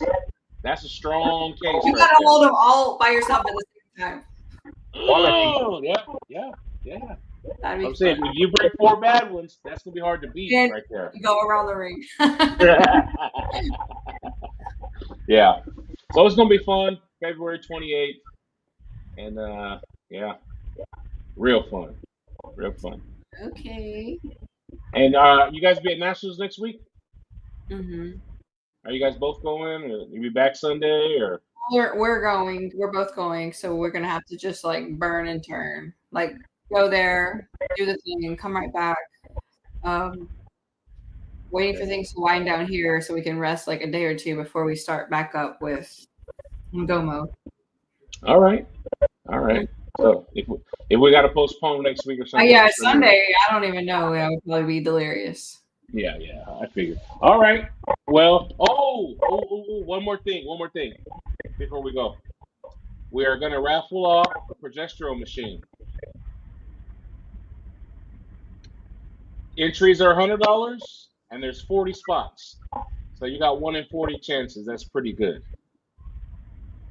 That's a strong case. You gotta hold them all by yourself at the same time. Oh, yeah. That'd be I'm saying if you bring 4 bad ones, that's gonna be hard to beat right there. You go around the ring. Yeah. So it's gonna be fun. February 28th, and yeah, real fun. Okay. And you guys be at Nationals next week? Mm-hmm. Are you guys both going? Or you be back Sunday? Or We're going. We're both going. So we're gonna have to just like burn and turn. Like go there, do the thing, and come right back. Waiting for things to wind down here so we can rest like a day or two before we start back up with go mode. all right. So if we got to postpone next week or something. Yeah, Sunday. I don't even know. I would probably be delirious. Yeah, I figured. All right. Well, one more thing before we go. We are going to raffle off a progesterone machine. Entries are $100, and there's 40 spots. So you got 1 in 40 chances. That's pretty good.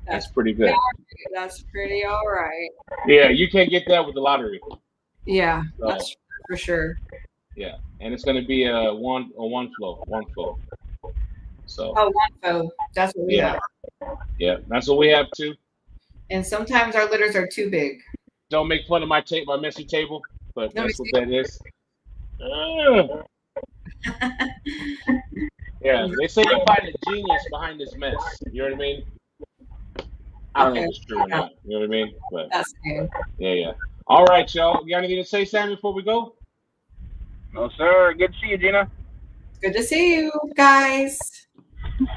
That's pretty good. That's pretty all right. Yeah, you can't get that with the lottery. Yeah, So, that's for sure. yeah, and it's going to be a one flow. So Oh, one foe. That's what we have. Yeah, that's what we have too. And sometimes our litters are too big. Don't make fun of my messy table, but No, that's what that is. Yeah, they say you find a genius behind this mess. You know what I mean? I don't know if it's true or not. You know what I mean? But That's good. yeah. All right, y'all. You got anything to say, Sammy, before we go? No, sir. Good to see you, Gina. Good to see you guys.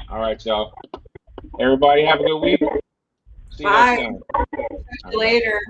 All right, y'all. Everybody have a good week. See you Bye. next time. See you later.